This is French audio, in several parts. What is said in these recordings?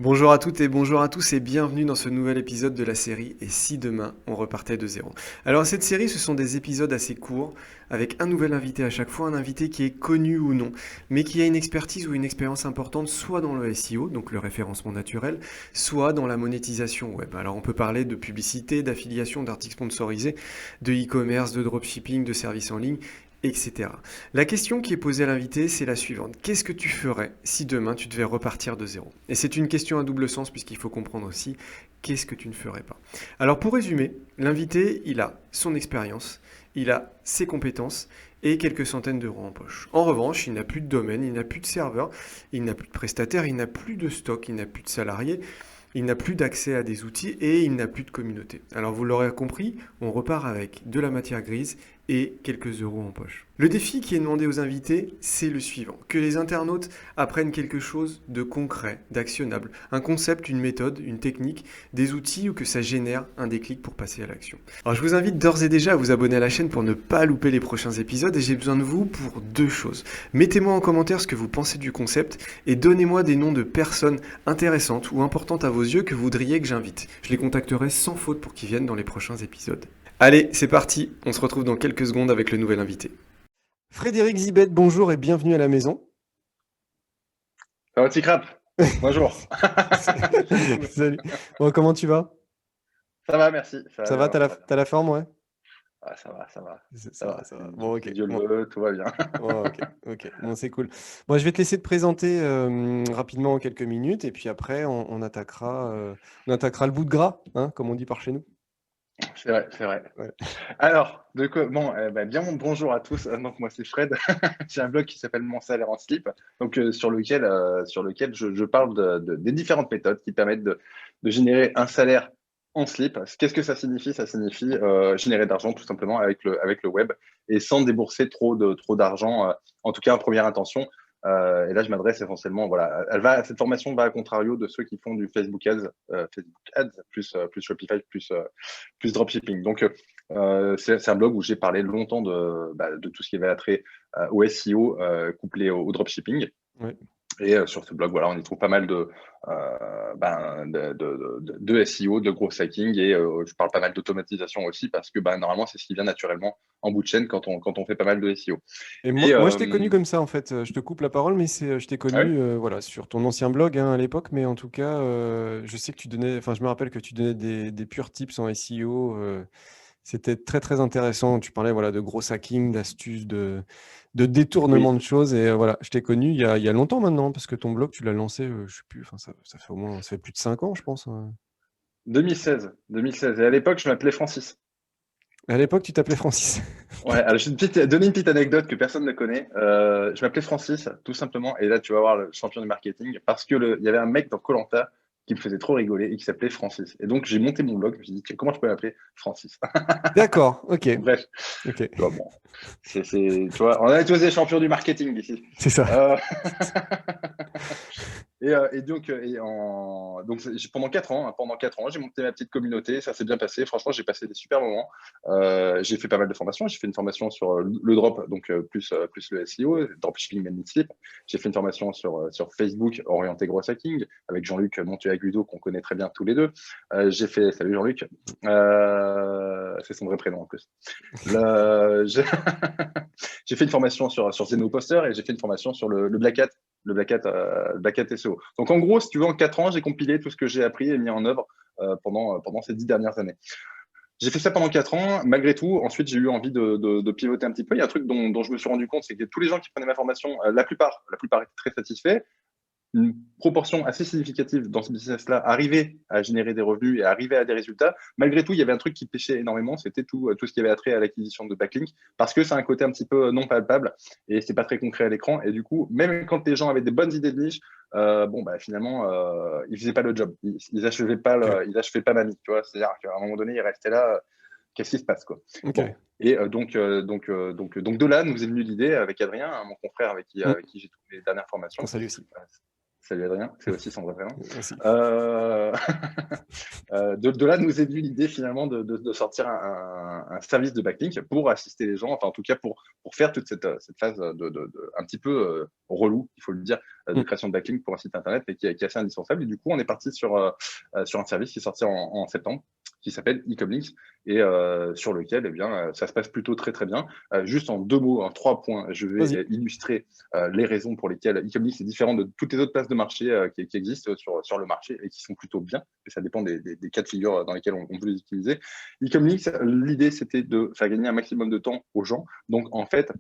Bonjour à toutes et bonjour à tous et bienvenue dans ce nouvel épisode de la série Et si demain on repartait de zéro. Alors cette série ce sont des épisodes assez courts avec un nouvel invité à chaque fois, un invité qui est connu ou non, mais qui a une expertise ou une expérience importante soit dans le SEO, donc le référencement naturel, soit dans la monétisation web. Alors on peut parler de publicité, d'affiliation, d'articles sponsorisés, de e-commerce, de dropshipping, de services en ligne, etc. La question qui est posée à l'invité, c'est la suivante. Qu'est-ce que tu ferais si demain tu devais repartir de zéro? Et c'est une question à double sens puisqu'il faut comprendre aussi qu'est-ce que tu ne ferais pas. Alors pour résumer, l'invité, il a son expérience, il a ses compétences et quelques centaines d'euros en poche. En revanche, il n'a plus de domaine, il n'a plus de serveur, il n'a plus de prestataire, il n'a plus de stock, il n'a plus de salariés, il n'a plus d'accès à des outils et il n'a plus de communauté. Alors vous l'aurez compris, on repart avec de la matière grise et quelques euros en poche. Le défi qui est demandé aux invités, c'est le suivant. Que les internautes apprennent quelque chose de concret, d'actionnable, un concept, une méthode, une technique, des outils ou que ça génère un déclic pour passer à l'action. Alors je vous invite d'ores et déjà à vous abonner à la chaîne pour ne pas louper les prochains épisodes et j'ai besoin de vous pour deux choses. Mettez-moi en commentaire ce que vous pensez du concept et donnez-moi des noms de personnes intéressantes ou importantes à vos yeux que vous voudriez que j'invite. Je les contacterai sans faute pour qu'ils viennent dans les prochains épisodes. Allez, c'est parti, on se retrouve dans quelques secondes avec le nouvel invité. Frédéric Zibet, bonjour et bienvenue à la maison. Ça va, petit crap? Bonjour. Merci beaucoup. Salut. Bon, comment tu vas? Ça va, merci. Ça va Ça va, bien, t'as la, ça va bien. t'as la forme, ouais? Ah, ça va, ça va. Ça Ça va, va. ça va. Bon, ok. Si Dieu le Bon, veut, tout va bien. bon, ok, ok. Bon, c'est cool. Bon, je vais te laisser te présenter rapidement en quelques minutes et puis après, on attaquera le bout de gras, hein, comme on dit par chez nous. C'est vrai, c'est vrai. Ouais. Alors, de quoi, bon, bien bonjour à tous. Donc, moi, c'est Fred. J'ai un blog qui s'appelle Mon salaire en slip, donc sur lequel je parle des différentes méthodes qui permettent de générer un salaire en slip. Qu'est-ce que ça signifie? Ça signifie générer d'argent tout simplement avec le web et sans débourser trop d'argent, en tout cas en première intention. Et là, je m'adresse essentiellement, voilà, cette formation va à contrario de ceux qui font du Facebook Ads plus Shopify plus dropshipping. Donc, c'est un blog où j'ai parlé longtemps de tout ce qui avait attrait au SEO couplé au dropshipping. Ouais. Et sur ce blog, voilà, on y trouve pas mal de SEO, de gros hacking, et je parle pas mal d'automatisation aussi parce que normalement, c'est ce qui vient naturellement en bout de chaîne quand on fait pas mal de SEO. Et moi, Et moi, je t'ai connu comme ça, en fait. Je te coupe la parole, mais je t'ai ah oui, connu voilà, sur ton ancien blog hein, à l'époque. Mais en tout cas, je sais que tu donnais, enfin, je me rappelle que tu donnais des purs tips en SEO. C'était très, très intéressant. Tu parlais voilà, de gros hacking, d'astuces, de détournement oui, de choses. Et voilà, je t'ai connu il y a longtemps maintenant, parce que ton blog, tu l'as lancé, je sais plus, enfin, ça fait au moins, ça fait plus de 5 ans, je pense. 2016, 2016. Et à l'époque, je m'appelais Francis. À l'époque, tu t'appelais Francis. Ouais, alors je vais donner une petite anecdote que personne ne connaît. Je m'appelais Francis, tout simplement, et là tu vas voir le champion du marketing, parce que il y avait un mec dans koh qui me faisait trop rigoler et qui s'appelait Francis. Et donc j'ai monté mon blog, je me suis dit, tiens, comment je peux m'appeler Francis? D'accord, ok. Bon, bref, Ok, tu vois, bon, tu vois, on a tous des champions du marketing ici. c'est ça. Euh, et donc, pendant 4 ans, j'ai monté ma petite communauté, ça s'est bien passé. Franchement, j'ai passé des super moments. J'ai fait pas mal de formations. J'ai fait une formation sur le drop, donc plus le SEO, dropshipping and slip. J'ai fait une formation sur Facebook orienté gros hacking avec Jean-Luc Montuagudo qu'on connaît très bien tous les deux. Salut Jean-Luc, c'est son vrai prénom en plus. J'ai j'ai fait une formation sur Zenoposter et j'ai fait une formation sur le Black Hat Black Hat SEO. Donc en gros, si tu veux, en 4 ans, j'ai compilé tout ce que j'ai appris et mis en œuvre pendant ces 10 dernières années. J'ai fait ça pendant 4 ans. Malgré tout, ensuite, j'ai eu envie de pivoter un petit peu. Il y a un truc dont je me suis rendu compte, c'est que tous les gens qui prenaient ma formation, la plupart étaient très satisfaits. Une proportion assez significative dans ce business-là arrivait à générer des revenus et arrivait à des résultats. Malgré tout, il y avait un truc qui pêchait énormément, c'était tout ce qui avait attrait à l'acquisition de backlinks, parce que c'est un côté un petit peu non palpable et c'est pas très concret à l'écran. Et du coup, même quand les gens avaient des bonnes idées de niche, finalement, ils faisaient pas le job. Ils achevaient pas, Ok, ils achevaient pas mamie, tu vois. C'est-à-dire qu'à un moment donné, ils restaient là. Qu'est-ce qui se passe, quoi? Bon. ok. Et donc de là, nous est venue l'idée avec Adrien, mon confrère avec qui, Mm. avec qui j'ai toutes mes dernières Qu'on formations, salue aussi. Salut Adrien, c'est aussi son vrai prénom. Aussi. De là nous est venue l'idée finalement de sortir un service de backlink pour assister les gens, enfin en tout cas pour faire toute cette phase un petit peu relou, il faut le dire, de Mm. création de backlink pour un site internet et qui est assez indispensable. Et du coup, on est parti sur un service qui est sorti en septembre, qui s'appelle Ecomlinks et sur lequel eh bien, ça se passe plutôt très très bien. Juste en 2 mots, en 3 points, je vais Vas-y. illustrer les raisons pour lesquelles Ecomlinks est différent de toutes les autres places de marché qui existent sur le marché et qui sont plutôt bien, mais ça dépend des cas de figure dans lesquels on veut les utiliser. Ecomlinks, l'idée c'était de faire gagner un maximum de temps aux gens. Donc en fait,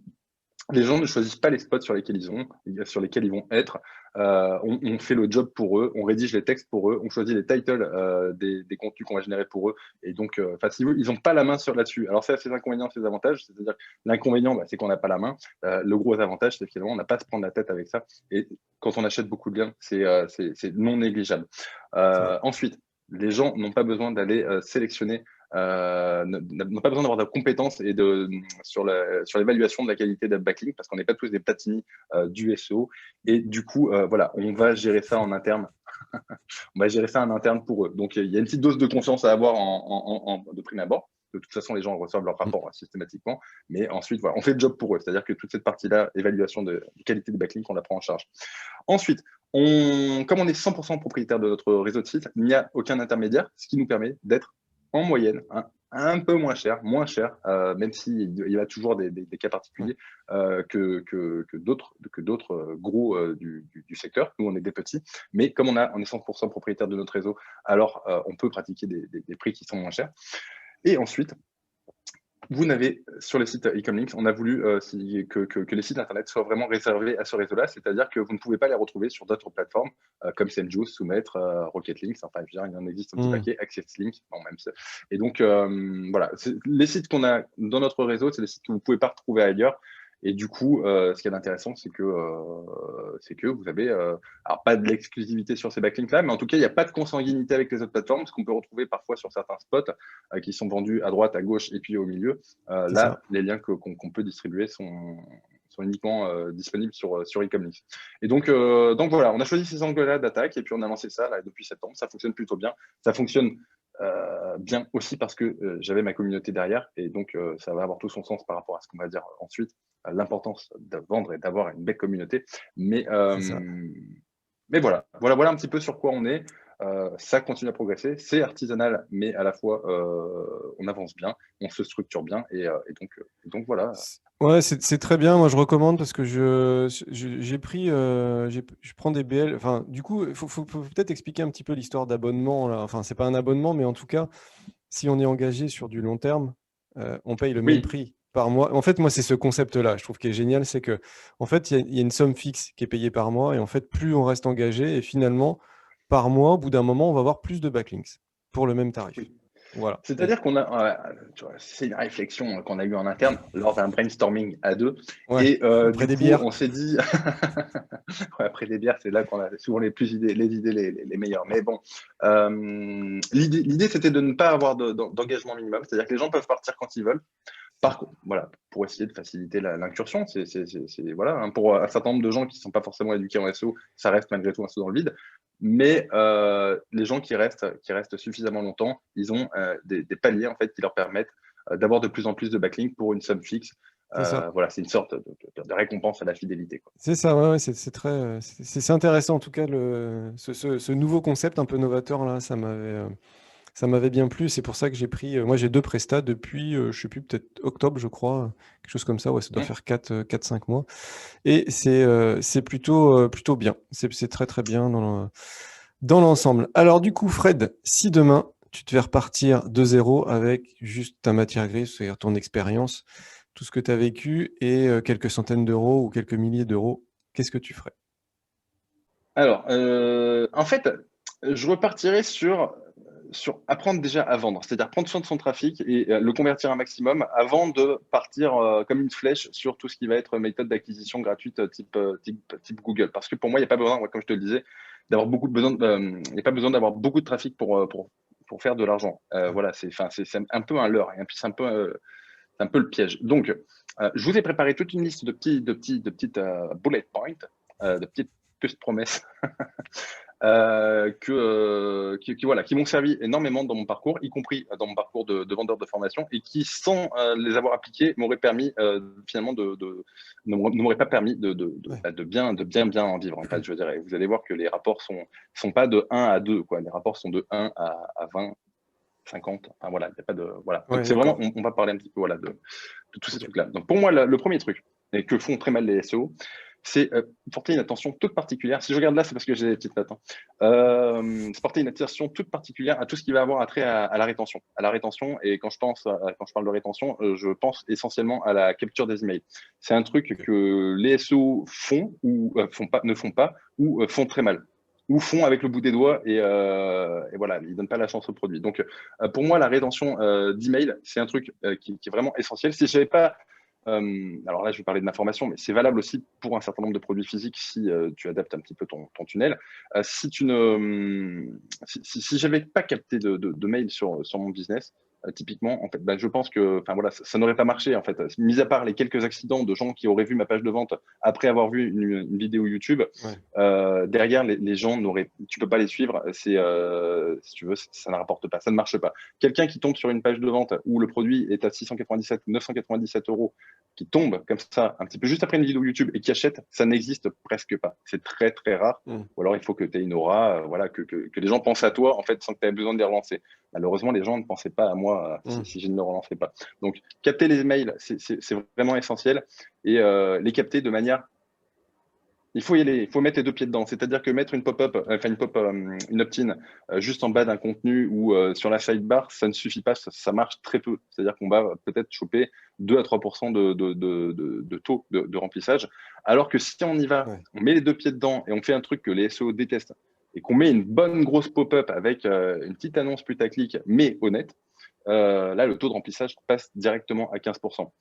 les gens ne choisissent pas les spots sur lesquels ils vont être. On fait le job pour eux, on rédige les textes pour eux, on choisit les titles des contenus qu'on va générer pour eux. Et donc, ils n'ont pas la main là-dessus. Alors, ça a ses inconvénients, ses avantages. C'est-à-dire que l'inconvénient, c'est qu'on n'a pas la main. Le gros avantage, c'est que finalement, on n'a pas à se prendre la tête avec ça. Et quand on achète beaucoup de biens, c'est non négligeable. C'est vrai. Ensuite, les gens n'ont pas besoin d'aller sélectionner n'ont pas besoin d'avoir de compétences sur l'évaluation de la qualité d'un backlink parce qu'on n'est pas tous des platini du SEO. Et du coup, voilà, on va gérer ça en interne. On va gérer ça en interne pour eux. Donc, il y a une petite dose de confiance à avoir de prime abord. De toute façon, les gens reçoivent leur Mm. rapport systématiquement. Mais ensuite, voilà, on fait le job pour eux. C'est-à-dire que toute cette partie-là, évaluation de qualité des backlinks, on la prend en charge. Ensuite, comme on est 100% propriétaire de notre réseau de sites, il n'y a aucun intermédiaire, ce qui nous permet d'être en moyenne un peu moins cher, même s'il y a toujours des cas particuliers que d'autres gros du secteur. Nous, on est des petits, mais comme on est 100% propriétaire de notre réseau, alors on peut pratiquer des prix qui sont moins chers. Et ensuite, vous n'avez sur les sites Ecomlinks, on a voulu que les sites internet soient vraiment réservés à ce réseau-là, c'est-à-dire que vous ne pouvez pas les retrouver sur d'autres plateformes comme Semjuice, Soumettre, Rocketlinks, enfin il en existe un petit Mm. paquet, AccessLink, bon, même ça. Et donc voilà, les sites qu'on a dans notre réseau, c'est des sites que vous ne pouvez pas retrouver ailleurs. Et du coup, ce qui est intéressant, c'est que vous avez, alors pas de l'exclusivité sur ces backlinks-là, mais en tout cas, il n'y a pas de consanguinité avec les autres plateformes, ce qu'on peut retrouver parfois sur certains spots qui sont vendus à droite, à gauche et puis au milieu. C'est ça. Là, les liens qu'on peut distribuer sont uniquement disponibles sur Ecomlinks. Et donc voilà, on a choisi ces angles-là d'attaque et puis on a lancé ça là, depuis septembre. Ça fonctionne plutôt bien. Ça fonctionne bien aussi parce que j'avais ma communauté derrière et donc ça va avoir tout son sens par rapport à ce qu'on va dire ensuite, l'importance de vendre et d'avoir une belle communauté. Mais, C'est ça. mais voilà un petit peu sur quoi on est. Ça continue à progresser, c'est artisanal, mais à la fois on avance bien, on se structure bien et donc voilà. Ouais, c'est très bien. Moi, je recommande parce que j'ai pris, je prends des BL. Enfin, du coup, faut peut-être expliquer un petit peu l'histoire d'abonnement là. Enfin, c'est pas un abonnement, mais en tout cas, si on est engagé sur du long terme, on paye le même Oui, prix par mois. En fait, moi, c'est ce concept-là, je trouve qui est génial, c'est que, en fait, il y a une somme fixe qui est payée par mois et en fait, plus on reste engagé et finalement, par mois, au bout d'un moment, on va avoir plus de backlinks pour le même tarif. oui. Voilà. Et C'est-à-dire qu'on a, tu vois, c'est une réflexion qu'on a eue en interne lors d'un brainstorming à deux. ouais, Et après du des coup, bières. on s'est dit, ouais, après des bières, c'est là qu'on a souvent les idées les meilleures. Mais bon, l'idée, c'était de ne pas avoir d'engagement minimum. C'est-à-dire que les gens peuvent partir quand ils veulent. Par contre, voilà, pour essayer de faciliter l'incursion, voilà, hein, pour un certain nombre de gens qui ne sont pas forcément éduqués en SEO, ça reste malgré tout un saut dans le vide. Mais les gens qui restent suffisamment longtemps, ils ont des paliers en fait qui leur permettent d'avoir de plus en plus de backlinks pour une somme fixe. C'est ça. Voilà, c'est une sorte de récompense à la fidélité, quoi. C'est ça, ouais, ouais, c'est très, c'est intéressant en tout cas ce nouveau concept un peu novateur là, ça m'avait bien plu. C'est pour ça que j'ai pris. Moi, j'ai deux prestats depuis, je sais plus, peut-être octobre, je crois, quelque chose comme ça. Ouais, ça doit Mhm. faire 4, 5 mois. Et c'est plutôt bien. C'est très très bien dans l'ensemble. Alors du coup, Fred, si demain tu devais repartir de zéro avec juste ta matière grise, c'est-à-dire ton expérience, tout ce que tu as vécu et quelques centaines d'euros ou quelques milliers d'euros, qu'est-ce que tu ferais? Alors, en fait, je repartirais sur apprendre déjà à vendre, c'est-à-dire prendre soin de son trafic et le convertir un maximum avant de partir comme une flèche sur tout ce qui va être méthode d'acquisition gratuite type Google. Parce que pour moi, il n'y a pas besoin, comme je te le disais, il n'y a pas besoin d'avoir beaucoup de trafic pour faire de l'argent. Ouais. Voilà, c'est un peu un leurre et puis c'est un peu le piège. Donc, je vous ai préparé toute une liste de petites bullet points, de petites que de promesses. Qui m'ont servi énormément dans mon parcours, y compris dans mon parcours de vendeur de formation, et qui, sans les avoir appliqués, m'auraient permis finalement ne m'auraient pas permis de bien en vivre. En fait, je veux dire, et vous allez voir que les rapports sont pas de 1 à 2, quoi. Les rapports sont de 1 à 20, 50. Enfin, voilà, il y a pas de voilà. Ouais, Donc c'est vraiment, d'accord. on va parler un petit peu voilà de tous ces Ok. trucs-là. Donc pour moi, le premier truc et que font très mal les SEO, c'est porter une attention toute particulière. Si je regarde là, c'est parce que j'ai des petites notes. C'est porter une attention toute particulière à tout ce qui va avoir attrait à la rétention. À la rétention, et quand je parle de rétention, je pense essentiellement à la capture des emails. C'est un truc Ok. que les SEO font ou ne font pas ou font très mal. Ou font avec le bout des doigts et voilà, ils donnent pas la chance au produit. Donc, pour moi, la rétention d'email, c'est un truc qui est vraiment essentiel. Si j'avais pas alors là, je vais parler de ma formation, mais c'est valable aussi pour un certain nombre de produits physiques si tu adaptes un petit peu ton tunnel. Si j'avais pas capté de mail sur mon business, typiquement, en fait, bah, je pense que, enfin voilà, ça n'aurait pas marché en fait. Mis à part les quelques accidents de gens qui auraient vu ma page de vente après avoir vu une vidéo YouTube, Ouais. derrière les gens tu peux pas les suivre. Si tu veux, ça ne rapporte pas, ça ne marche pas. Quelqu'un qui tombe sur une page de vente où le produit est à 697 ou 997 euros, qui tombe comme ça un petit peu juste après une vidéo YouTube et qui achète, ça n'existe presque pas. C'est très très rare. Mm. Ou alors il faut que tu aies une aura, voilà, que les gens pensent à toi en fait sans que tu aies besoin de les relancer. Malheureusement, les gens ne pensaient pas à moi Mm. si je ne le relançais pas. Donc capter les mails, c'est vraiment essentiel et les capter de manière il faut y aller, il faut mettre les deux pieds dedans. C'est-à-dire que mettre une pop-up, une opt-in juste en bas d'un contenu ou sur la sidebar, ça ne suffit pas, ça marche très peu. C'est-à-dire qu'on va peut-être choper 2 à 3 de taux de remplissage. Alors que si on y va, Ouais. on met les deux pieds dedans et on fait un truc que les SEO détestent et qu'on met une bonne grosse pop-up avec une petite annonce putaclic, mais honnête, là, le taux de remplissage passe directement à 15%.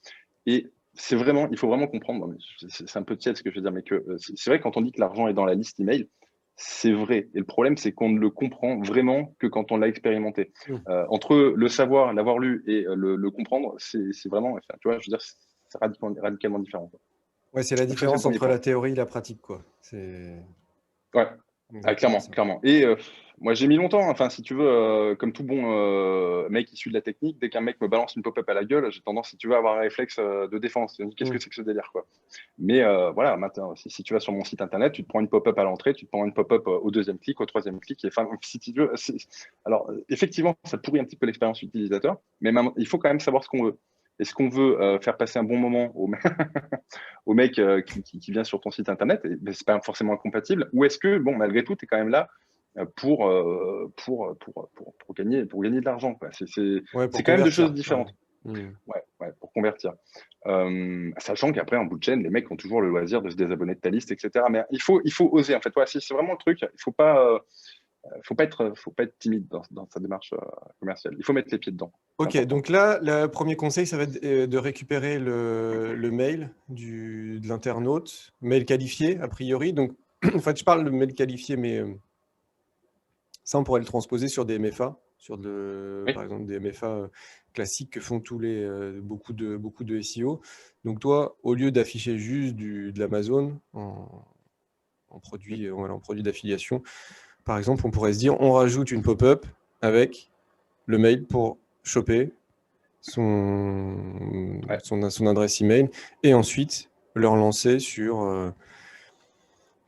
Et il faut vraiment comprendre, c'est un peu tiède ce que je veux dire, mais que c'est vrai que quand on dit que l'argent est dans la liste email, c'est vrai. Et le problème, c'est qu'on ne le comprend vraiment que quand on l'a expérimenté. Mm. Entre le savoir, l'avoir lu et le comprendre, c'est vraiment, enfin, tu vois, je veux dire, c'est radicalement différent, quoi. Ouais, c'est la Donc ça, c'est le différence premier entre point. la théorie et la pratique, quoi. C'est Ouais. Ah, exactement clairement, ça. clairement. Et moi, j'ai mis longtemps, enfin, si tu veux, comme tout bon mec issu de la technique, dès qu'un mec me balance une pop-up à la gueule, j'ai tendance, si tu veux, à avoir un réflexe de défense. Je me dis, qu'est-ce que Mm. c'est que ce délire, quoi. Mais voilà, maintenant, si tu vas sur mon site internet, tu te prends une pop-up à l'entrée, tu te prends une pop-up au deuxième clic, au troisième clic. Et, enfin, si tu veux, alors, effectivement, ça pourrit un petit peu l'expérience utilisateur, mais il faut quand même savoir ce qu'on veut. Est-ce qu'on veut faire passer un bon moment au mec qui vient sur ton site internet, et ben, c'est pas forcément incompatible, ou est-ce que, bon, malgré tout, tu es quand même là pour gagner de l'argent, quoi. Ouais, pour C'est quand même deux choses convertir. Ouais. différentes. Mm. Ouais, ouais, pour convertir. Sachant qu'après, en bout de chaîne, les mecs ont toujours le loisir de se désabonner de ta liste, etc. Mais il faut oser, en fait. Ouais, c'est vraiment le truc. Il faut pas être timide dans sa démarche commerciale. Il faut mettre les pieds dedans. C'est Ok, important. donc là, le premier conseil, ça va être de récupérer le mail de l'internaute, mail qualifié, a priori. Donc, en fait, je parle de mail qualifié, mais ça, on pourrait le transposer sur des MFA, Oui, par exemple, des MFA classiques que font beaucoup de SEO. Donc, toi, au lieu d'afficher juste de l'Amazon en oui, produit, voilà, en produit d'affiliation, par exemple, on pourrait se dire, on rajoute une pop-up avec le mail pour choper ouais. son adresse email et ensuite le relancer sur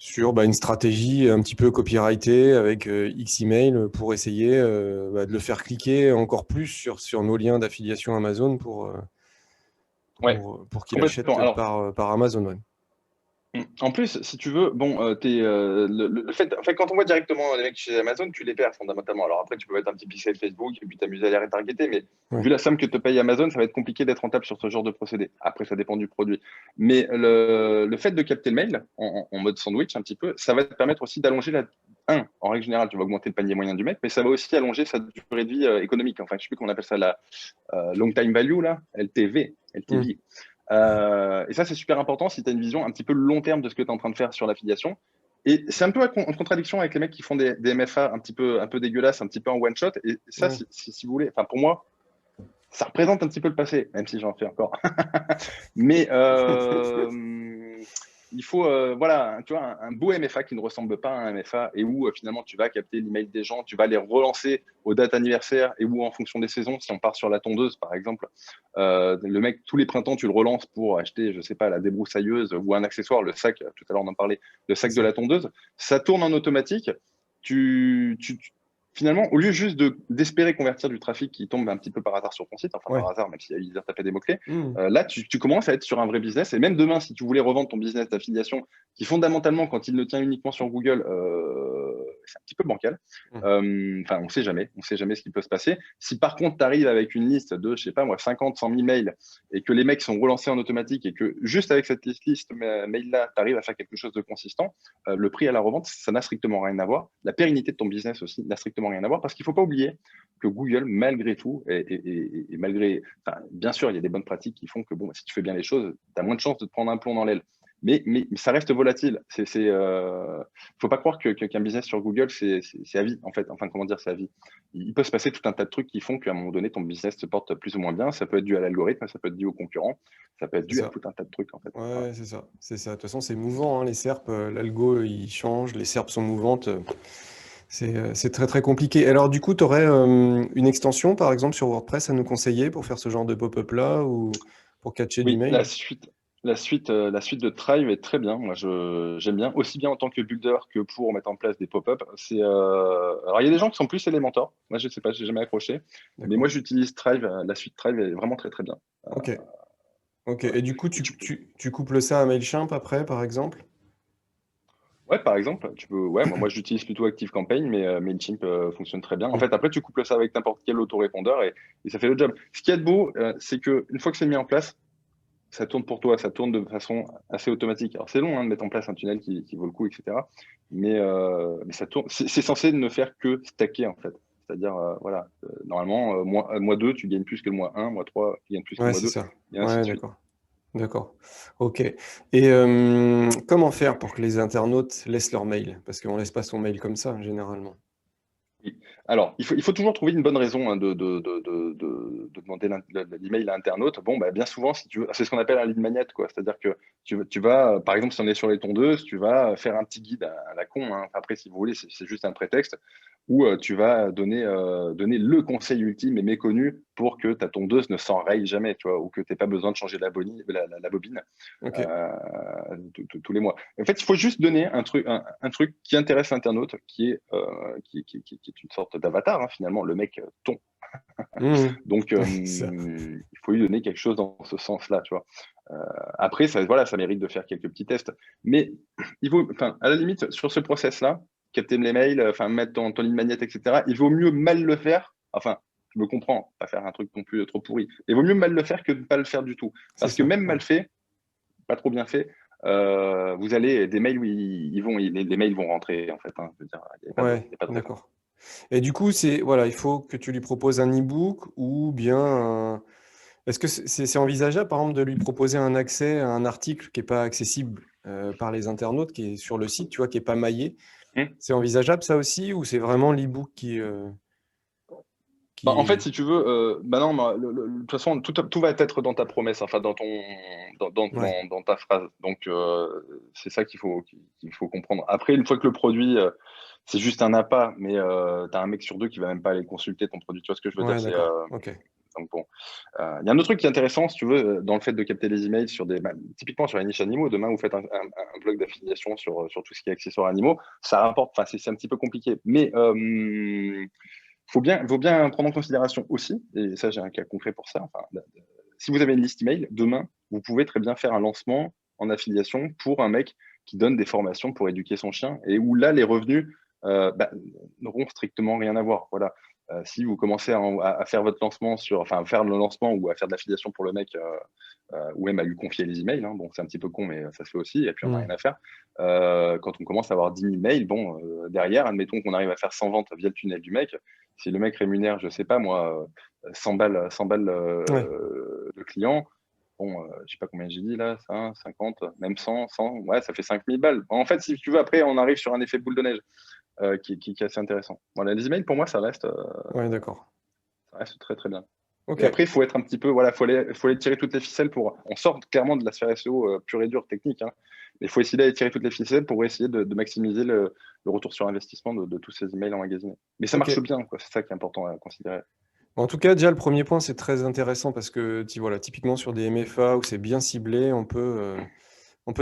une stratégie un petit peu copyrightée avec X email pour essayer de le faire cliquer encore plus sur nos liens d'affiliation Amazon Ouais, pour qu'il complètement. achète Alors, par Amazon. Ouais. En plus, si tu veux, bon, le fait, en fait, quand on voit directement les mecs chez Amazon, tu les perds fondamentalement. Alors après, tu peux mettre un petit pixel Facebook et puis t'amuser à les retargeter, mais Ouais. vu la somme que te paye Amazon, ça va être compliqué d'être rentable sur ce genre de procédé. Après, ça dépend du produit. Mais le fait de capter le mail en mode sandwich un petit peu, ça va te permettre aussi d'allonger en règle générale, tu vas augmenter le panier moyen du mec, mais ça va aussi allonger sa durée de vie économique. Enfin, je sais plus comment on appelle ça, la long time value, là, LTV, Mm. LTV. Et ça, c'est super important si tu as une vision un petit peu long terme de ce que tu es en train de faire sur l'affiliation. Et c'est un peu en contradiction avec les mecs qui font des MFA un peu dégueulasses, un petit peu en one shot. Et ça, Ouais. si vous voulez, enfin pour moi, ça représente un petit peu le passé, même si j'en fais encore. Mais il faut voilà, tu vois, un beau MFA qui ne ressemble pas à un MFA et où finalement tu vas capter l'email des gens, tu vas les relancer aux dates anniversaires et où en fonction des saisons, si on part sur la tondeuse par exemple, le mec tous les printemps tu le relances pour acheter, je sais pas, la débroussailleuse ou un accessoire, le sac, tout à l'heure on en parlait, le C'est sac de ça. la tondeuse, ça tourne en automatique. Finalement, au lieu juste d'espérer convertir du trafic qui tombe un petit peu par hasard sur ton site, enfin par Ouais. hasard, même s'il y a user tapé des mots-clés, Mmh. là, tu commences à être sur un vrai business. Et même demain, si tu voulais revendre ton business d'affiliation, qui fondamentalement, quand il ne tient uniquement sur Google, c'est un petit peu bancal. Mmh. Enfin, on sait jamais ce qui peut se passer. Si par contre, tu arrives avec une liste de, je sais pas moi, 50, 100 000 mails et que les mecs sont relancés en automatique et que juste avec cette liste mail-là, tu arrives à faire quelque chose de consistant, le prix à la revente, ça n'a strictement rien à voir. La pérennité de ton business aussi n'a strictement rien à voir parce qu'il ne faut pas oublier que Google, malgré tout, et malgré, enfin, bien sûr, il y a des bonnes pratiques qui font que bon, si tu fais bien les choses, tu as moins de chances de te prendre un plomb dans l'aile. Mais ça reste volatile. Faut pas croire qu'un business sur Google, c'est à vie, en fait. Enfin, comment dire, c'est à vie. Il peut se passer tout un tas de trucs qui font qu'à un moment donné, ton business se porte plus ou moins bien. Ça peut être dû à l'algorithme, ça peut être dû aux concurrents, ça peut être C'est dû à ça. tout un tas de trucs, en fait. Ouais, Voilà. ouais, c'est ça. C'est ça. De toute façon, c'est mouvant, hein, les SERP, l'algo, il change, les SERP sont mouvantes. C'est très très compliqué. Alors du coup, tu aurais une extension, par exemple, sur WordPress à nous conseiller pour faire ce genre de pop-up-là ou pour catcher Oui, l'email? la suite de Thrive est très bien. Moi, j'aime bien, aussi bien en tant que builder que pour mettre en place des pop-up. Alors, il y a des gens qui sont plus Elementor. Moi, je sais pas, j'ai jamais accroché. Mais moi, D'accord. j'utilise Thrive. La suite Thrive est vraiment très, très bien. Ok. Ok. Voilà. Et du coup, Et tu peux, tu couples ça à Mailchimp après, par exemple? ouais, par exemple, tu peux, ouais, moi, j'utilise plutôt ActiveCampaign, mais Mailchimp fonctionne très bien. En Hmm. fait, après, tu couples ça avec n'importe quel autorépondeur et ça fait le job. Ce qu'il y a de beau, c'est que une fois que c'est mis en place, ça tourne pour toi, ça tourne de façon assez automatique. Alors c'est long hein, de mettre en place un tunnel qui vaut le coup, etc. Mais ça tourne. C'est censé ne faire que stacker en fait. C'est-à-dire, voilà, normalement, mois 2, tu gagnes plus que le mois 1, mois 3, tu gagnes plus que le Ouais, mois c'est 2, ça. et ainsi Ouais, de suite. d'accord. D'accord. Ok. Et comment faire pour que les internautes laissent leur mail? Parce qu'on laisse pas son mail comme ça, généralement. Oui. Alors, il faut toujours trouver une bonne raison hein, de demander l'email à internaute. Bon, bah, bien souvent, si tu veux, c'est ce qu'on appelle un lead magnet, quoi. C'est-à-dire que tu vas, par exemple, si on est sur les tondeuses, tu vas faire un petit guide à la con. Hein. Après, si vous voulez, c'est juste un prétexte où tu vas donner le conseil ultime et méconnu pour que ta tondeuse ne s'enraye jamais, tu vois, ou que tu n'aies pas besoin de changer la bobine Ok. euh, tous les mois. En fait, il faut juste donner un truc qui intéresse l'internaute, qui est une sorte d'avatar, hein, finalement, le mec ton. Mhm. Donc, Ça. il faut lui donner quelque chose dans ce sens-là, tu vois. Après, ça, voilà, ça mérite de faire quelques petits tests. Mais enfin, à la limite, sur ce process-là, capter les mails, enfin, mettre ton lead magnet, etc., il vaut mieux mal le faire. Enfin, je me comprends, pas faire un truc non plus trop pourri. Il vaut mieux mal le faire que de ne pas le faire du tout. C'est Parce que ça. même Ouais. mal fait, pas trop bien fait, vous allez des mails où les mails vont rentrer en fait. Hein, je veux dire, il Ouais, y a pas de raison. d'accord. Et du coup, c'est voilà, il faut que tu lui proposes un e-book ou bien est-ce que c'est envisageable, par exemple, de lui proposer un accès à un article qui est pas accessible par les internautes, qui est sur le site, tu vois, qui est pas maillé? Hmm. C'est envisageable ça aussi, ou c'est vraiment l'e-book Bah, en qui fait, est... si tu veux, bah non, bah, de toute façon, tout va être dans ta promesse, enfin Ouais, dans ta phrase. Donc, c'est ça qu'il faut comprendre. Après, une fois que le produit, c'est juste un appât, mais tu as un mec sur deux qui va même pas aller consulter ton produit. Tu vois ce que je veux dire? ouais, d'accord. Ok. Donc bon. Il y a un autre truc qui est intéressant, si tu veux, dans le fait de capter les emails typiquement sur la niche animaux. Demain, vous faites un blog d'affiliation sur tout ce qui est accessoires animaux. Ça rapporte, enfin, c'est un petit peu compliqué. Mais faut bien prendre en considération aussi, et ça, j'ai un cas concret pour ça. Enfin, si vous avez une liste email, demain, vous pouvez très bien faire un lancement en affiliation pour un mec qui donne des formations pour éduquer son chien et où là, les revenus n'auront strictement rien à voir. Voilà. Si vous commencez à faire votre lancement enfin, à faire le lancement ou à faire de l'affiliation pour le mec, ou même à lui confier les emails, hein, bon, c'est un petit peu con, mais ça se fait aussi, et puis on n'a rien Hmm. à faire. Quand on commence à avoir 10 000 mails, bon, derrière, admettons qu'on arrive à faire 100 ventes via le tunnel du mec. Si le mec rémunère, je sais pas moi, 100 balles Ouais, le client, bon, je sais pas combien j'ai dit là, ça, 50, même 100, ouais, ça fait 5 000 balles. En fait, si tu veux, après, on arrive sur un effet boule de neige qui est assez intéressant. Voilà, les emails, pour moi, ouais, d'accord. ça reste très très bien. Ok. Et après, il faut être un petit peu, voilà, faut aller tirer toutes les ficelles pour. On sort clairement de la sphère SEO pure et dure technique, hein, mais il faut essayer d'aller tirer toutes les ficelles pour essayer de maximiser le retour sur investissement de tous ces emails emmagasinés. Mais ça Ok. marche bien, quoi. C'est ça qui est important à considérer. En tout cas, déjà, le premier point, c'est très intéressant parce que, voilà, typiquement sur des MFA où c'est bien ciblé, on peut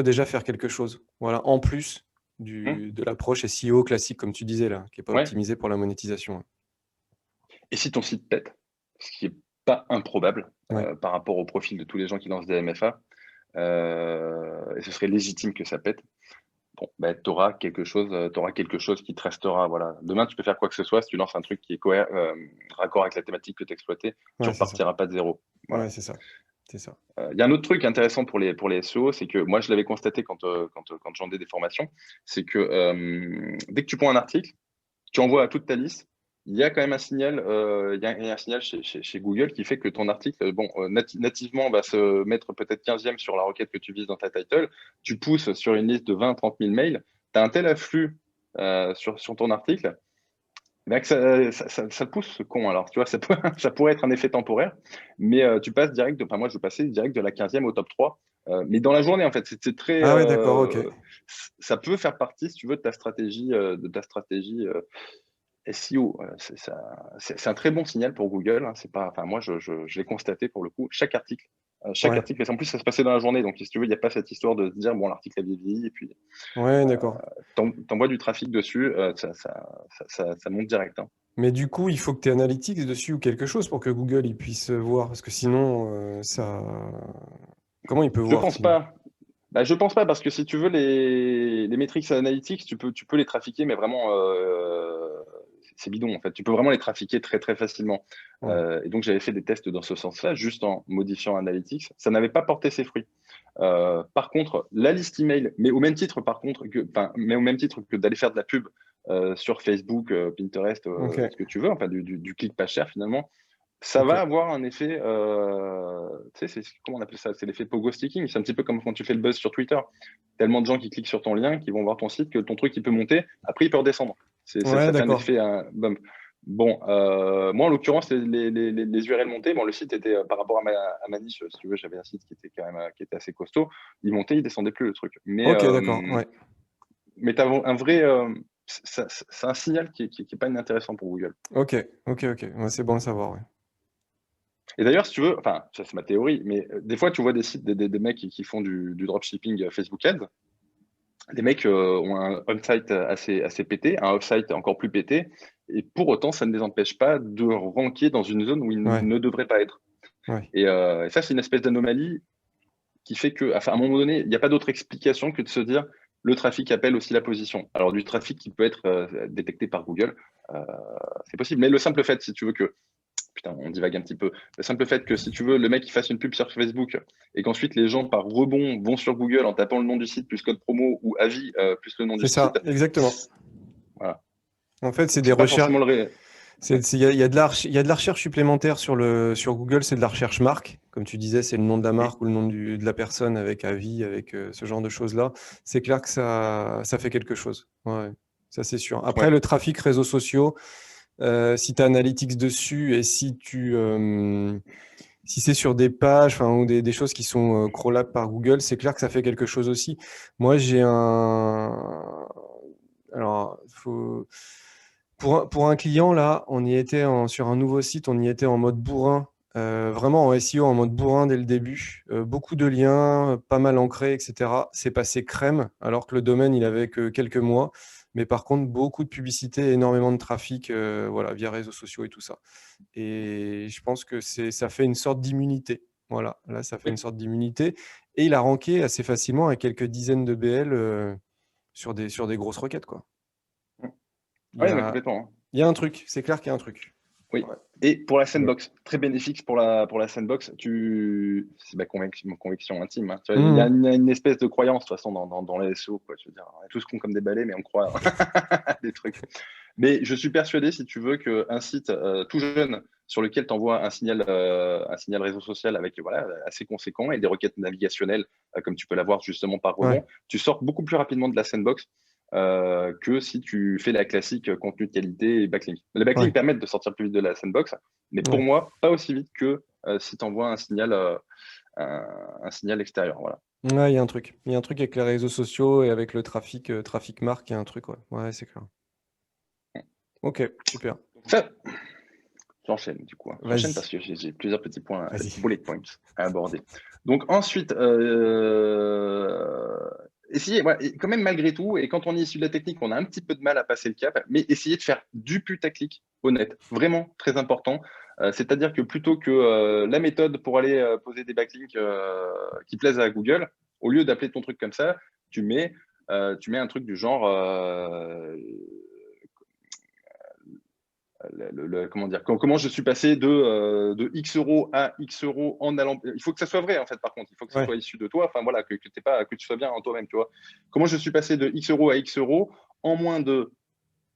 déjà faire quelque chose. Voilà, en plus Hum, de l'approche SEO classique, comme tu disais là, qui n'est pas ouais. optimisée pour la monétisation. Et si ton site pète, ce qui est pas improbable Ouais, par rapport au profil de tous les gens qui lancent des MFA, et ce serait légitime que ça pète. Bon, bah, tu auras quelque chose qui te restera. Voilà. Demain, tu peux faire quoi que ce soit. Si tu lances un truc qui est raccord avec la thématique que tu exploitais, tu ouais, c'est ça. repartiras pas de zéro. Ouais, Voilà. c'est ça. C'est ça. Il y a un autre truc intéressant pour les SEO, c'est que moi, je l'avais constaté quand je vendais des formations, c'est que dès que tu prends un article, tu envoies à toute ta liste, il y a quand même un signal, il y a un signal chez Google qui fait que ton article, bon, nativement, va se mettre peut-être 15e sur la requête que tu vises dans ta title. Tu pousses sur une liste de 20-30 000 mails. Tu as un tel afflux sur ton article, ben que ça te pousse ce con. Alors, tu vois, ça pourrait être un effet temporaire, mais tu passes direct, enfin, moi, je passais direct de la 15e au top 3. Mais dans la journée, en fait, c'est très, Ah ouais, d'accord, ok. ça peut faire partie, si tu veux, de ta stratégie SEO. C'est un très bon signal pour Google, hein. C'est pas, enfin, moi, je l'ai constaté pour le coup. Chaque Ouais, article, et en plus, ça se passait dans la journée. Donc, si tu veux, il n'y a pas cette histoire de se dire, bon, l'article a vieilli, et puis ouais, d'accord. t'envoies du trafic dessus, ça monte direct, hein. Mais du coup, il faut que tu aies Analytics dessus ou quelque chose pour que Google il puisse voir, parce que sinon, ça. Comment il peut Je voir pense sinon? pas. Bah, je pense pas parce que si tu veux les metrics analytics, tu peux les trafiquer, mais vraiment c'est bidon en fait. Tu peux vraiment les trafiquer très très facilement. Ouais. Et donc j'avais fait des tests dans ce sens-là, juste en modifiant Analytics. Ça n'avait pas porté ses fruits. Par contre, la liste email, mais au même titre que d'aller faire de la pub sur Facebook, Pinterest, Ok. ce que tu veux, enfin du clic pas cher finalement. Ça Ok. va avoir un effet, tu sais, comment on appelle ça? C'est l'effet pogo sticking. C'est un petit peu comme quand tu fais le buzz sur Twitter. Tellement de gens qui cliquent sur ton lien, qui vont voir ton site, que ton truc il peut monter. Après, il peut redescendre. Ouais, Ça fait un d'accord. effet bump. Bon, moi en l'occurrence, les URL montaient. Bon, le site était par rapport à ma niche, si tu veux, j'avais un site qui était quand même qui était assez costaud. Il montait, il descendait plus le truc. Mais Ok, d'accord. Ouais. mais t'as un vrai, c'est un signal qui est pas inintéressant pour Google. Ok, ok, ok. Ouais, c'est bon à savoir. Ouais. Et d'ailleurs, si tu veux, enfin, ça c'est ma théorie, mais des fois, tu vois des sites, des mecs qui font du dropshipping Facebook Ads. Les mecs ont un on-site assez pété, un off-site encore plus pété, et pour autant, ça ne les empêche pas de ranker dans une zone où ils Ouais. ne devraient pas être. Ouais. Et ça, c'est une espèce d'anomalie qui fait que, enfin, à un moment donné, il n'y a pas d'autre explication que de se dire le trafic appelle aussi la position. Alors, du trafic qui peut être détecté par Google, euh, c'est possible. Mais le simple fait, si tu veux que putain, on divague un petit peu. Le simple fait que si tu veux, le mec il fasse une pub sur Facebook et qu'ensuite les gens par rebond vont sur Google en tapant le nom du site plus code promo ou avis plus le nom du C'est ça, site, exactement. voilà. En fait, c'est Donc des c'est pas recherches. forcément le ré... Ouais. Il y a de il y a de la recherche supplémentaire sur Google, c'est de la recherche marque. Comme tu disais, c'est le nom de la Mm. marque ou le nom de la personne avec avis, avec ce genre de choses-là. C'est clair que ça fait quelque chose. Ouais, ça c'est sûr. Après, Ouais. le trafic réseaux sociaux, si tu as Analytics dessus et si c'est sur des pages enfin, ou des choses qui sont crawlables par Google, c'est clair que ça fait quelque chose aussi. Moi, j'ai un. Alors, pour un client, là, on y était sur un nouveau site, on y était en mode bourrin, vraiment en SEO, en mode bourrin dès le début. Beaucoup de liens, pas mal ancrés, etc. C'est passé crème, alors que le domaine, il avait que quelques mois. Mais par contre, beaucoup de publicité, énormément de trafic, voilà, via réseaux sociaux et tout ça. Et je pense que ça fait une sorte d'immunité. Voilà, là, ça fait une Oui. sorte d'immunité. Et il a ranké assez facilement à quelques dizaines de BL sur des grosses requêtes, quoi. Mm. Il y Ouais, mais a, complètement, hein. il y a un truc, c'est clair qu'il y a un truc. Oui. Ouais. Et pour la Ouais. sandbox, très bénéfique pour la sandbox, c'est ma conviction intime, hein. Tu vois, il y a Mhm. une espèce de croyance, de toute façon, dans les SEO, quoi. Je veux dire, on est tous cons comme des balais, mais on croit à des trucs. Mais je suis persuadé, si tu veux, qu'un site tout jeune sur lequel tu envoies un signal réseau social avec voilà, assez conséquent et des requêtes navigationnelles, comme tu peux l'avoir justement par Ouais. rebond, tu sors beaucoup plus rapidement de la sandbox que si tu fais la classique contenu de qualité et backlink. Les backlinks Ouais, permettent de sortir plus vite de la sandbox, mais pour ouais. moi, pas aussi vite que si tu envoies un signal extérieur. Voilà. Ouais, il y a un truc. Il y a un truc avec les réseaux sociaux et avec le trafic marque, il y a un truc, ouais. Ouais, c'est clair. OK, super. Ça, j'enchaîne du coup, hein. J'enchaîne Vas-y, parce que j'ai plusieurs petits points, vas-y. bullet points à aborder. Donc ensuite, essayez, ouais, et quand même malgré tout, et quand on est issu de la technique, on a un petit peu de mal à passer le cap, mais essayez de faire du putaclic honnête, vraiment très important. C'est-à-dire que plutôt que la méthode pour aller poser des backlinks qui plaisent à Google, au lieu d'appeler ton truc comme ça, tu mets, tu mets un truc du genre comment dire, comment je suis passé de X euros à X euros en allant. Il faut que ça soit vrai, en fait, par contre. Il faut que ça Ouais, soit issu de toi. Enfin, voilà, que tu sois bien en toi-même, tu vois. Comment je suis passé de X euros à X euros en moins de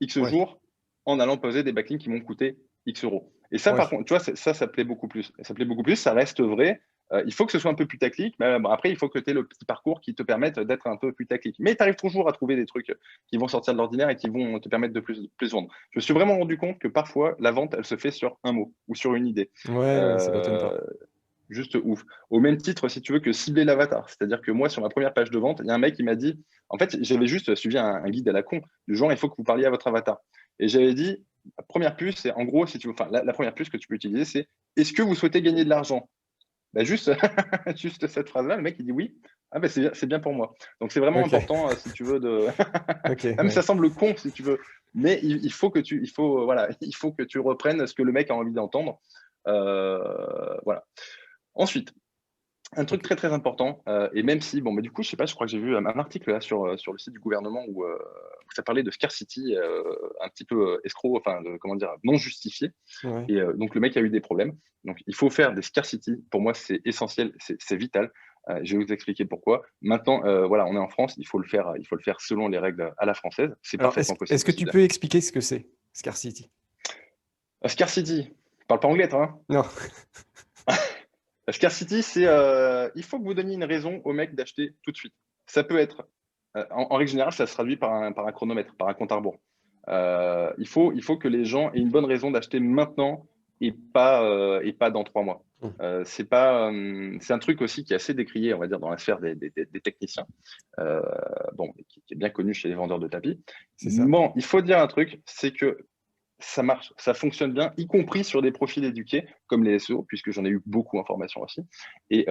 X ouais, jours en allant poser des backlinks qui m'ont coûté X euros. Et ça, ouais. par contre, tu vois, ça plaît beaucoup plus. Ça plaît beaucoup plus, ça reste vrai. Il faut que ce soit un peu putaclic, mais bon, après, il faut que tu aies le petit parcours qui te permette d'être un peu putaclic. Mais tu arrives toujours à trouver des trucs qui vont sortir de l'ordinaire et qui vont te permettre de plus vendre. Je me suis vraiment rendu compte que parfois, la vente, elle se fait sur un mot ou sur une idée. Ouais, ouais, ça m'étonne Euh, pas. Juste ouf. Au même titre, si tu veux, que cibler l'avatar. C'est-à-dire que moi, sur ma première page de vente, il y a un mec qui m'a dit, en fait, j'avais juste suivi un guide à la con, du genre, il faut que vous parliez à votre avatar. Et j'avais dit, la première puce, c'est en gros, si tu veux, enfin, la première puce que tu peux utiliser, c'est est-ce que vous souhaitez gagner de l'argent? Bah, juste, juste cette phrase-là, le mec, il dit oui. Ah, bah, c'est bien pour moi. Donc, c'est vraiment OK, important, si tu veux, de. OK, Ah, mais ça ouais. semble con, si tu veux. Mais il faut que voilà, il faut que tu reprennes ce que le mec a envie d'entendre. Voilà. Ensuite, un truc OK. très très important, et même si, bon, mais du coup, je sais pas, je crois que j'ai vu un article là sur le site du gouvernement où ça parlait de scarcity, un petit peu escroc, enfin, comment dire, non justifié. Ouais. Et donc, le mec a eu des problèmes. Donc, il faut faire des scarcity. Pour moi, c'est essentiel, c'est vital. Je vais vous expliquer pourquoi. Maintenant, voilà, on est en France, il faut le faire selon les règles à la française. C'est Alors, est-ce parfaitement est-ce possible que aussi. tu peux expliquer ce que c'est, Scarcity? Scarcity, parle pas anglais, toi, hein. Non. Scarcity, c'est il faut que vous donniez une raison au mec d'acheter tout de suite. Ça peut être, en règle générale, ça se traduit par un chronomètre, par un compte à rebours. Il faut que les gens aient une bonne raison d'acheter maintenant et pas dans 3 mois. Mmh, C'est un truc aussi qui est assez décrié, on va dire, dans la sphère des techniciens, euh, bon, qui est bien connu chez les vendeurs de tapis. c'est ça. Bon, il faut dire un truc, c'est que ça marche, ça fonctionne bien, y compris sur des profils éduqués comme les SEO, puisque j'en ai eu beaucoup en formation aussi. Et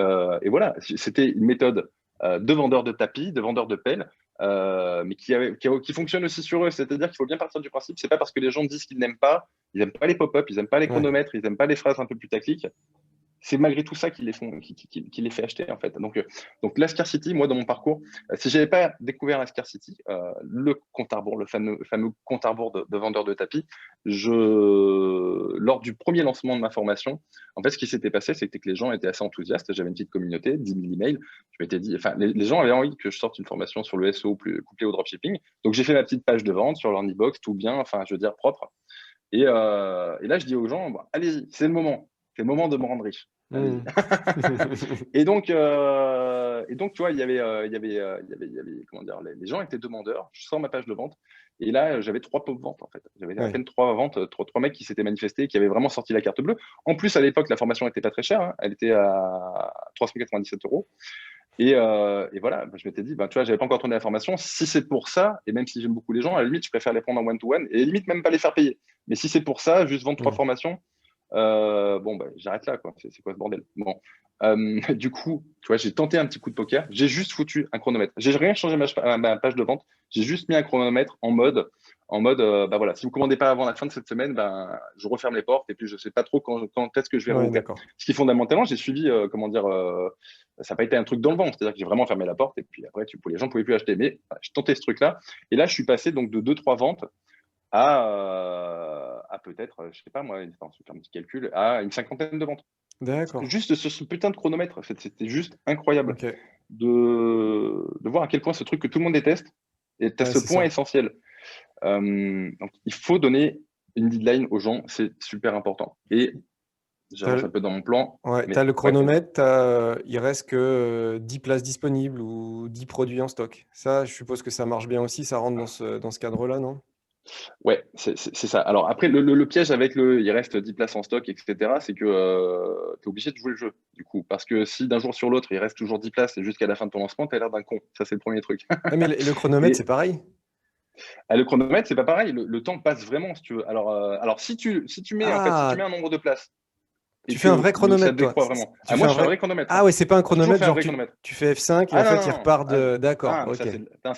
voilà, c'était une méthode de vendeur de tapis, de vendeur de pelles, mais qui fonctionne aussi sur eux. C'est-à-dire qu'il faut bien partir du principe, c'est pas parce que les gens disent qu'ils n'aiment pas, ils n'aiment pas les pop-up, ils n'aiment pas les Ouais. chronomètres, ils n'aiment pas les phrases un peu putaclic, c'est malgré tout ça qui les font, qui les fait acheter en fait. Donc la scarcity, moi dans mon parcours, si j'avais pas découvert la scarcity, le compte à rebours, le fameux compte à rebours de vendeur de tapis, lors du premier lancement de ma formation, en fait ce qui s'était passé, c'était que les gens étaient assez enthousiastes. J'avais une petite communauté, 10 000 emails. Je m'étais dit, enfin les gens avaient envie que je sorte une formation sur le SEO couplé au dropshipping. Donc j'ai fait ma petite page de vente sur leur e-box, tout bien, enfin je veux dire propre. Et là, je dis aux gens, bon, allez-y, c'est le moment. C'est le moment de me rendre riche. Allez-y. Mmh. Et donc, tu vois, il y avait, comment dire, les gens étaient demandeurs. Je sors ma page de vente. Et là, j'avais 3 pop-ventes, en fait. J'avais à Ouais. peine 3 ventes, trois mecs qui s'étaient manifestés, qui avaient vraiment sorti la carte bleue. En plus, à l'époque, la formation n'était pas très chère, hein. Elle était à 397 euros. Et voilà, je m'étais dit, ben, tu vois, j'avais pas encore tourné la formation. Si c'est pour ça, et même si j'aime beaucoup les gens, à la limite, je préfère les prendre en one-to-one et à la limite même pas les faire payer. Mais si c'est pour ça, juste vendre 3 formations, bon, bah, j'arrête là, quoi. C'est quoi ce bordel? Bon. Du coup, tu vois, j'ai tenté un petit coup de poker. J'ai juste foutu un chronomètre. J'ai rien changé ma page de vente. J'ai juste mis un chronomètre en mode, bah voilà, si vous commandez pas avant la fin de cette semaine, ben, je referme les portes et puis je sais pas trop quand est-ce que je vais Ouais, réouvrir. d'accord. Ce qui fondamentalement, j'ai suivi, comment dire, ça n'a pas été un truc dans le vent. C'est-à-dire que j'ai vraiment fermé la porte et puis après, les gens pouvaient plus acheter. Mais voilà, je tentais ce truc-là. Et là, je suis passé donc de 2, 3 ventes à peut-être, je sais pas moi, attends, je vais faire un petit calcul, à une cinquantaine de ventes. D'accord. Juste sur ce putain de chronomètre, en fait, c'était juste incroyable OK. de voir à quel point ce truc que tout le monde déteste est à Ouais, ce c'est point ça. essentiel. Donc, il faut donner une deadline aux gens, c'est super important. Et T'as J'avance un le... peu dans mon plan, Ouais, t'as mais le ouais, vas-y. chronomètre, il reste que 10 places disponibles ou 10 produits en stock. Ça, je suppose que ça marche bien aussi, ça rentre dans ce cadre-là, non? Ouais, c'est ça. Alors après, le piège avec il reste 10 places en stock, etc., c'est que tu es obligé de jouer le jeu, du coup. Parce que si d'un jour sur l'autre, il reste toujours 10 places et jusqu'à la fin de ton lancement, tu as l'air d'un con. Ça, c'est le premier truc. Ah, mais le chronomètre, c'est Et pareil. le chronomètre, c'est pas pareil. Le temps passe vraiment, si tu veux. Alors si tu mets, en fait, si tu mets Ah, un nombre de places et tu fais un que vrai ça chronomètre, toi. décroît vraiment. Tu Ah, fais moi, un je fais un vrai. vrai chronomètre, Ah hein. ouais, c'est pas un J'ai toujours chronomètre, fait un genre vrai chronomètre. tu fais F5 et Ah en non, fait, non, il non. repart de. D'accord, Mais ça,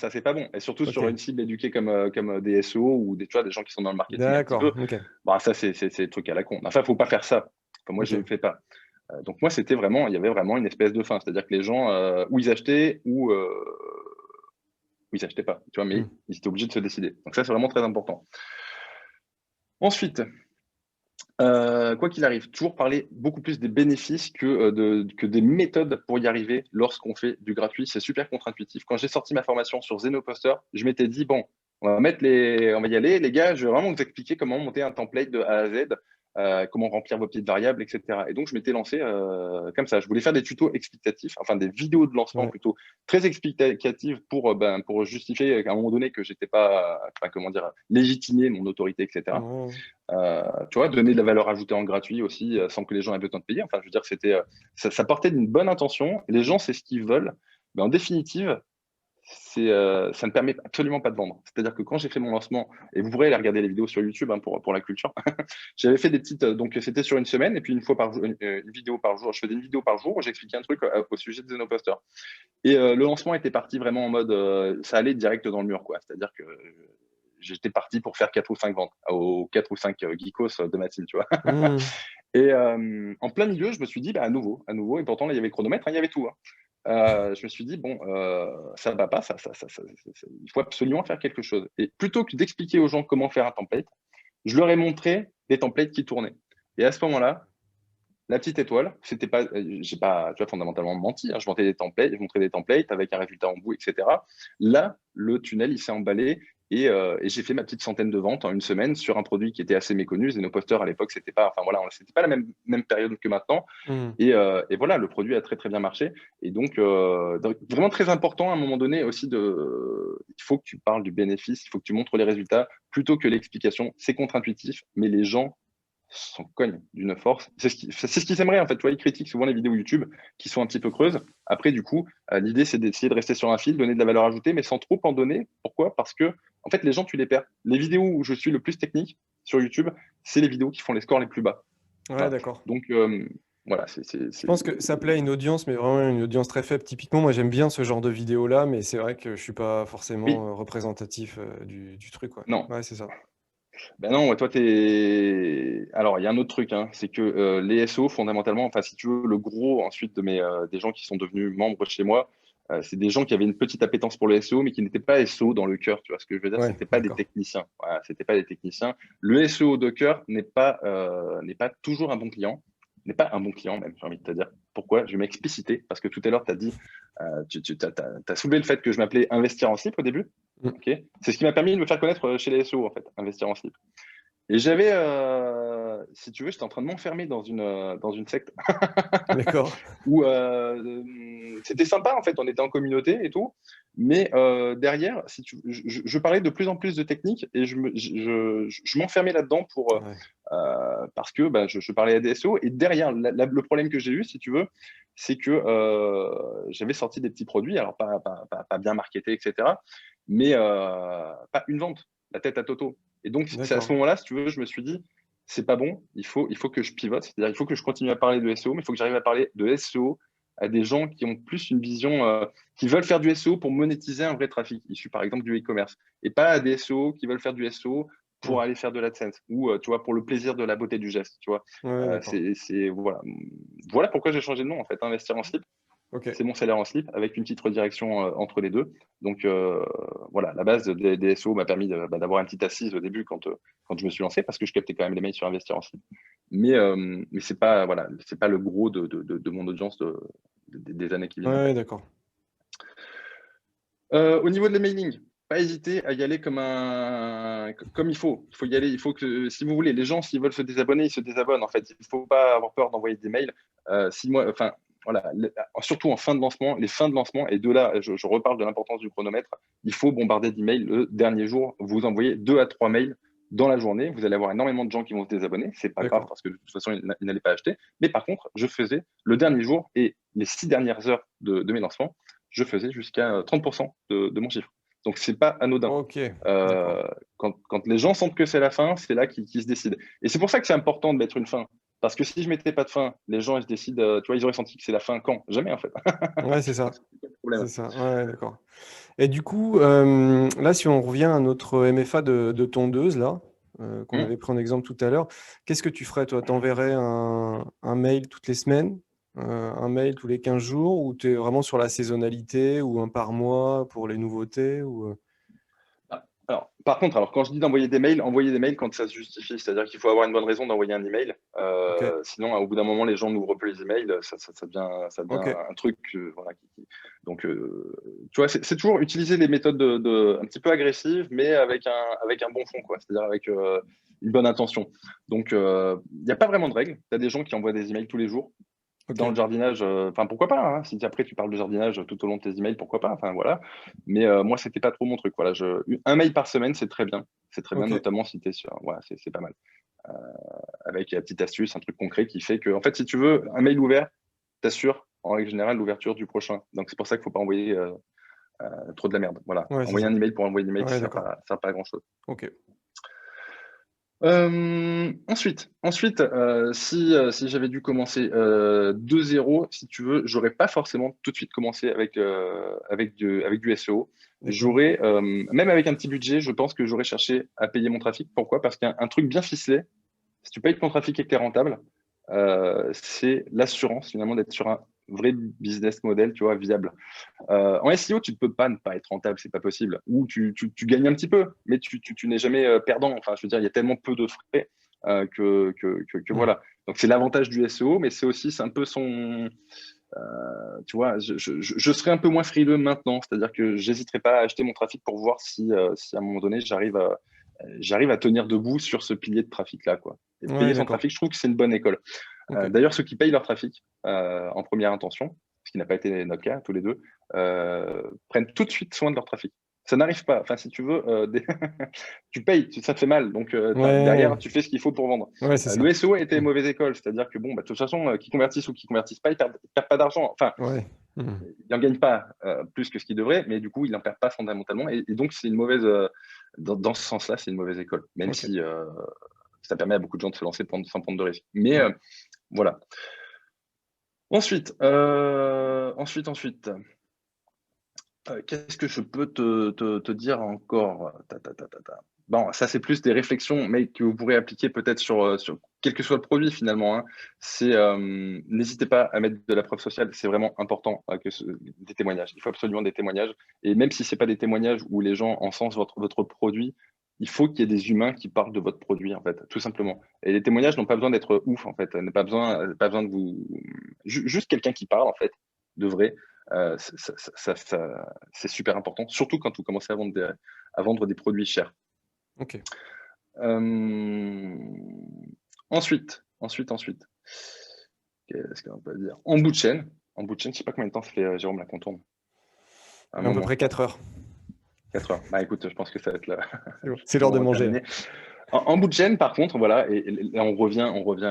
ok. c'est pas bon. Et surtout Ok. sur une cible éduquée comme des SEO ou des, tu vois, des gens qui sont dans le marketing un petit D'accord, peu. ok. Bah, ça, c'est le truc à la con. Enfin, faut pas faire ça. Enfin, moi, je ne Ok. le fais pas. Donc, moi, c'était vraiment, il y avait vraiment une espèce de fin. C'est-à-dire que les gens, ou ils achetaient, ou ils achetaient pas. Tu vois, Hmm. mais ils étaient obligés de se décider. Donc, ça, c'est vraiment très important. Ensuite, quoi qu'il arrive, toujours parler beaucoup plus des bénéfices que des méthodes pour y arriver lorsqu'on fait du gratuit. C'est super contre-intuitif. Quand j'ai sorti ma formation sur Zenoposter, je m'étais dit, bon, on va y aller, les gars, je vais vraiment vous expliquer comment monter un template de A à Z, comment remplir vos petites variables, etc. Et donc, je m'étais lancé comme ça. Je voulais faire des tutos explicatifs, enfin des vidéos de lancement Ouais. plutôt très explicatives pour justifier à un moment donné que j'étais pas, enfin, comment dire, légitimer mon autorité, etc. Ouais. Tu vois, donner de la valeur ajoutée en gratuit aussi, sans que les gens aient besoin de payer. Enfin, je veux dire, ça partait d'une bonne intention. Et les gens, c'est ce qu'ils veulent. Mais en définitive, ça ne permet absolument pas de vendre. C'est-à-dire que quand j'ai fait mon lancement, et vous pourrez aller regarder les vidéos sur YouTube, hein, pour la culture, j'avais fait des petites, donc c'était sur une semaine, et puis une fois par jour, une vidéo par jour. Je faisais une vidéo par jour où j'expliquais un truc au sujet de Zenoposter. Et le lancement était parti vraiment en mode, ça allait direct dans le mur, quoi. C'est-à-dire que j'étais parti pour faire 4 ou 5 ventes aux 4 ou 5 geekos de ma team, tu vois. Hmm. Et en plein milieu, je me suis dit, bah, à nouveau, et pourtant là, il y avait le chronomètre, hein, il y avait tout, hein. Je me suis dit, bon, ça va pas, il faut absolument faire quelque chose. Et plutôt que d'expliquer aux gens comment faire un template, je leur ai montré des templates qui tournaient. Et à ce moment-là, la petite étoile, c'était pas, j'ai pas, tu vois, fondamentalement menti, hein, je montrais des templates avec un résultat en bout, etc. Là, le tunnel, il s'est emballé et j'ai fait ma petite centaine de ventes en une semaine sur un produit qui était assez méconnu. Zenoposter, à l'époque, c'était pas, enfin voilà, c'était pas la même période que maintenant. Hmm. Et voilà, le produit a très très bien marché. Et donc, vraiment très important à un moment donné aussi il faut que tu parles du bénéfice, il faut que tu montres les résultats plutôt que l'explication. C'est contre-intuitif, mais les gens s'en cognent d'une force. C'est ce qu'ils aimeraient en fait. Tu vois, ils critiquent souvent les vidéos YouTube qui sont un petit peu creuses. Après, du coup, l'idée c'est d'essayer de rester sur un fil, donner de la valeur ajoutée, mais sans trop en donner. Pourquoi? Parce que en fait, les gens, tu les perds. Les vidéos où je suis le plus technique sur YouTube, c'est les vidéos qui font les scores les plus bas. Ouais, Voilà. d'accord. Donc, voilà, Je pense que ça plaît à une audience, mais vraiment une audience très faible. Typiquement, moi, j'aime bien ce genre de vidéo-là, mais c'est vrai que je suis pas forcément oui, représentatif du truc, quoi. non. Ouais, c'est ça. Ben non, ouais, toi, Alors, il y a un autre truc, hein, c'est que les SEO, fondamentalement, enfin, si tu veux, le gros ensuite des gens qui sont devenus membres chez moi, c'est des gens qui avaient une petite appétence pour le SEO, mais qui n'étaient pas SEO dans le cœur. Tu vois ce que je veux dire? Ouais, C'était pas des d'accord. techniciens. Voilà, c'était pas des techniciens. Le SEO de cœur n'est pas toujours un bon client, n'est pas un bon client même, j'ai envie de te dire. Pourquoi? Je vais m'expliciter, parce que tout à l'heure, tu as dit, t'as soulevé le fait que je m'appelais Investir en slip au début. Mm. Ok. C'est ce qui m'a permis de me faire connaître chez les SEO, en fait, Investir en slip. Et si tu veux, j'étais en train de m'enfermer dans une secte D'accord. où c'était sympa, en fait, on était en communauté et tout, mais derrière, si je parlais de plus en plus de techniques et je m'enfermais là-dedans Ouais. parce que bah, je parlais à des SEO, et derrière, le problème que j'ai eu, si tu veux, c'est que j'avais sorti des petits produits, alors pas bien marketés, etc., mais pas une vente, la tête à Toto. Et donc, c'est à ce D'accord. moment-là, si tu veux, je me suis dit, c'est pas bon, il faut que je pivote, c'est-à-dire il faut que je continue à parler de SEO, mais il faut que j'arrive à parler de SEO à des gens qui ont plus une vision, qui veulent faire du SEO pour monétiser un vrai trafic, issu par exemple du e-commerce, et pas à des SEO qui veulent faire du SEO pour Mm. aller faire de l'AdSense, ou tu vois, pour le plaisir de la beauté du geste, tu vois. Ouais, d'accord. Voilà pourquoi j'ai changé de nom, en fait, Investir en slip. Ok. C'est mon salaire en slip avec une petite redirection entre les deux. Donc voilà, la base des SEO m'a permis d'avoir une petite assise au début quand je me suis lancé, parce que je captais quand même les mails sur Investir en slip. Mais c'est pas, voilà, c'est pas le gros de mon audience des années qui viennent Ouais, après. d'accord. Au niveau de l'emailing, pas hésiter à y aller comme il faut. Il faut y aller. Il faut que, si vous voulez, les gens, s'ils veulent se désabonner, ils se désabonnent. En fait, il ne faut pas avoir peur d'envoyer des mails. Enfin, voilà, surtout en fin de lancement, les fins de lancement, et de là, je reparle de l'importance du chronomètre. Il faut bombarder d'emails le dernier jour. Vous envoyez 2 à 3 mails dans la journée. Vous allez avoir énormément de gens qui vont se désabonner. C'est pas grave parce que de toute façon, ils n'allaient pas acheter. Mais par contre, je faisais le dernier jour et les 6 dernières heures de mes lancements, je faisais jusqu'à 30% de mon chiffre. Donc, c'est pas anodin. Ok, d'accord. Quand les gens sentent que c'est la fin, c'est là qu'ils se décident. Et c'est pour ça que c'est important de mettre une fin. Parce que si je mettais pas de fin, les gens ils se décident, tu vois, ils auraient senti que c'est la fin quand? Jamais en fait. Ouais, c'est ça. C'est pas le problème. C'est ça. Ouais, d'accord. Et du coup, là, si on revient à notre MFA de tondeuse, là, qu'on Hmm. avait pris en exemple tout à l'heure, qu'est-ce que tu ferais, toi? T'enverrais un mail toutes les semaines, un mail tous les 15 jours, ou tu es vraiment sur la saisonnalité, ou un par mois pour les nouveautés, ou... Alors, par contre, quand je dis envoyer des mails quand ça se justifie, c'est-à-dire qu'il faut avoir une bonne raison d'envoyer un email. Ok, Sinon, au bout d'un moment, les gens n'ouvrent plus les emails, ça devient ok, un truc. Voilà, donc, tu vois, c'est toujours utiliser les méthodes un petit peu agressives, mais avec un bon fond, quoi. C'est-à-dire avec une bonne intention. Donc, il n'y a pas vraiment de règle. Tu as des gens qui envoient des emails tous les jours. Dans le ok, jardinage, enfin pourquoi pas, hein, si après tu parles de jardinage tout au long de tes emails, pourquoi pas, enfin voilà. Mais moi, c'était pas trop mon truc. Voilà, un mail par semaine, c'est très bien. C'est très bien, ok. notamment si tu es sur. Voilà, c'est pas mal. Avec la petite astuce, un truc concret qui fait que, en fait, si tu veux, un mail ouvert, t'assures en règle générale l'ouverture du prochain. Donc c'est pour ça qu'il faut pas envoyer trop de la merde. Voilà. Ouais, c'est Envoyer ça. un email pour envoyer un email, Ouais, ça d'accord. sert pas à grand chose. Ok. Ensuite, si j'avais dû commencer de zéro, si tu veux, j'aurais pas forcément tout de suite commencé avec du SEO. D'accord. Même avec un petit budget, je pense que j'aurais cherché à payer mon trafic. Pourquoi? Parce qu'un truc bien ficelé, si tu payes ton trafic et que tu es rentable, c'est l'assurance finalement d'être sur un vrai business model, tu vois, viable. En SEO, tu ne peux pas ne pas être rentable, c'est pas possible. Ou tu gagnes un petit peu, mais tu n'es jamais perdant. Enfin, je veux dire, il y a tellement peu de frais que Hmm. voilà. Donc c'est l'avantage du SEO, mais c'est un peu tu vois, je serais un peu moins frileux maintenant, c'est-à-dire que j'hésiterai pas à acheter mon trafic pour voir si à un moment donné j'arrive à tenir debout sur ce pilier de trafic-là, quoi. Et Ouais, payer son d'accord. trafic, je trouve que c'est une bonne école. Ok. D'ailleurs, ceux qui payent leur trafic en première intention, ce qui n'a pas été notre cas tous les deux, prennent tout de suite soin de leur trafic. Ça n'arrive pas. Enfin, si tu veux, tu payes, ça te fait mal. Donc, Ouais, derrière, tu fais ce qu'il faut pour vendre. ouais, c'est ça. Le SEO a été Hmm. une mauvaise école. C'est-à-dire que, bon, bah, de toute façon, qu'ils convertissent ou qu'ils convertissent pas, ils perdent pas d'argent. Enfin, Ouais. Hmm. ils n'en gagnent pas plus que ce qu'ils devraient, mais du coup, ils n'en perdent pas fondamentalement. Et donc, c'est une mauvaise. Dans ce sens-là, c'est une mauvaise école. Même Ok. si ça permet à beaucoup de gens de se lancer sans prendre de risques. Mais Ouais. voilà. Ensuite, qu'est-ce que je peux te dire encore? Bon, ça, c'est plus des réflexions, mais que vous pourrez appliquer peut-être sur quel que soit le produit finalement, hein. N'hésitez pas à mettre de la preuve sociale. C'est vraiment important des témoignages. Il faut absolument des témoignages. Et même si c'est pas des témoignages où les gens encensent votre produit, il faut qu'il y ait des humains qui parlent de votre produit, en fait, tout simplement. Et les témoignages n'ont pas besoin d'être ouf, en fait. N'a pas besoin de vous. Juste quelqu'un qui parle, en fait, de vrai. C'est super important, surtout quand vous commencez à vendre des produits chers. Ok. Euh, ensuite, qu'est-ce qu'on peut dire? En bout de chaîne, je sais pas combien de temps ça fait, Jérôme, la contourne. Un À peu moment, près 4 heures. 4 heures. Bah écoute, je pense que ça va être là. C'est bon. C'est Le l'heure de moment de manger, là. terminer. En bout de chaîne, par contre, voilà, et là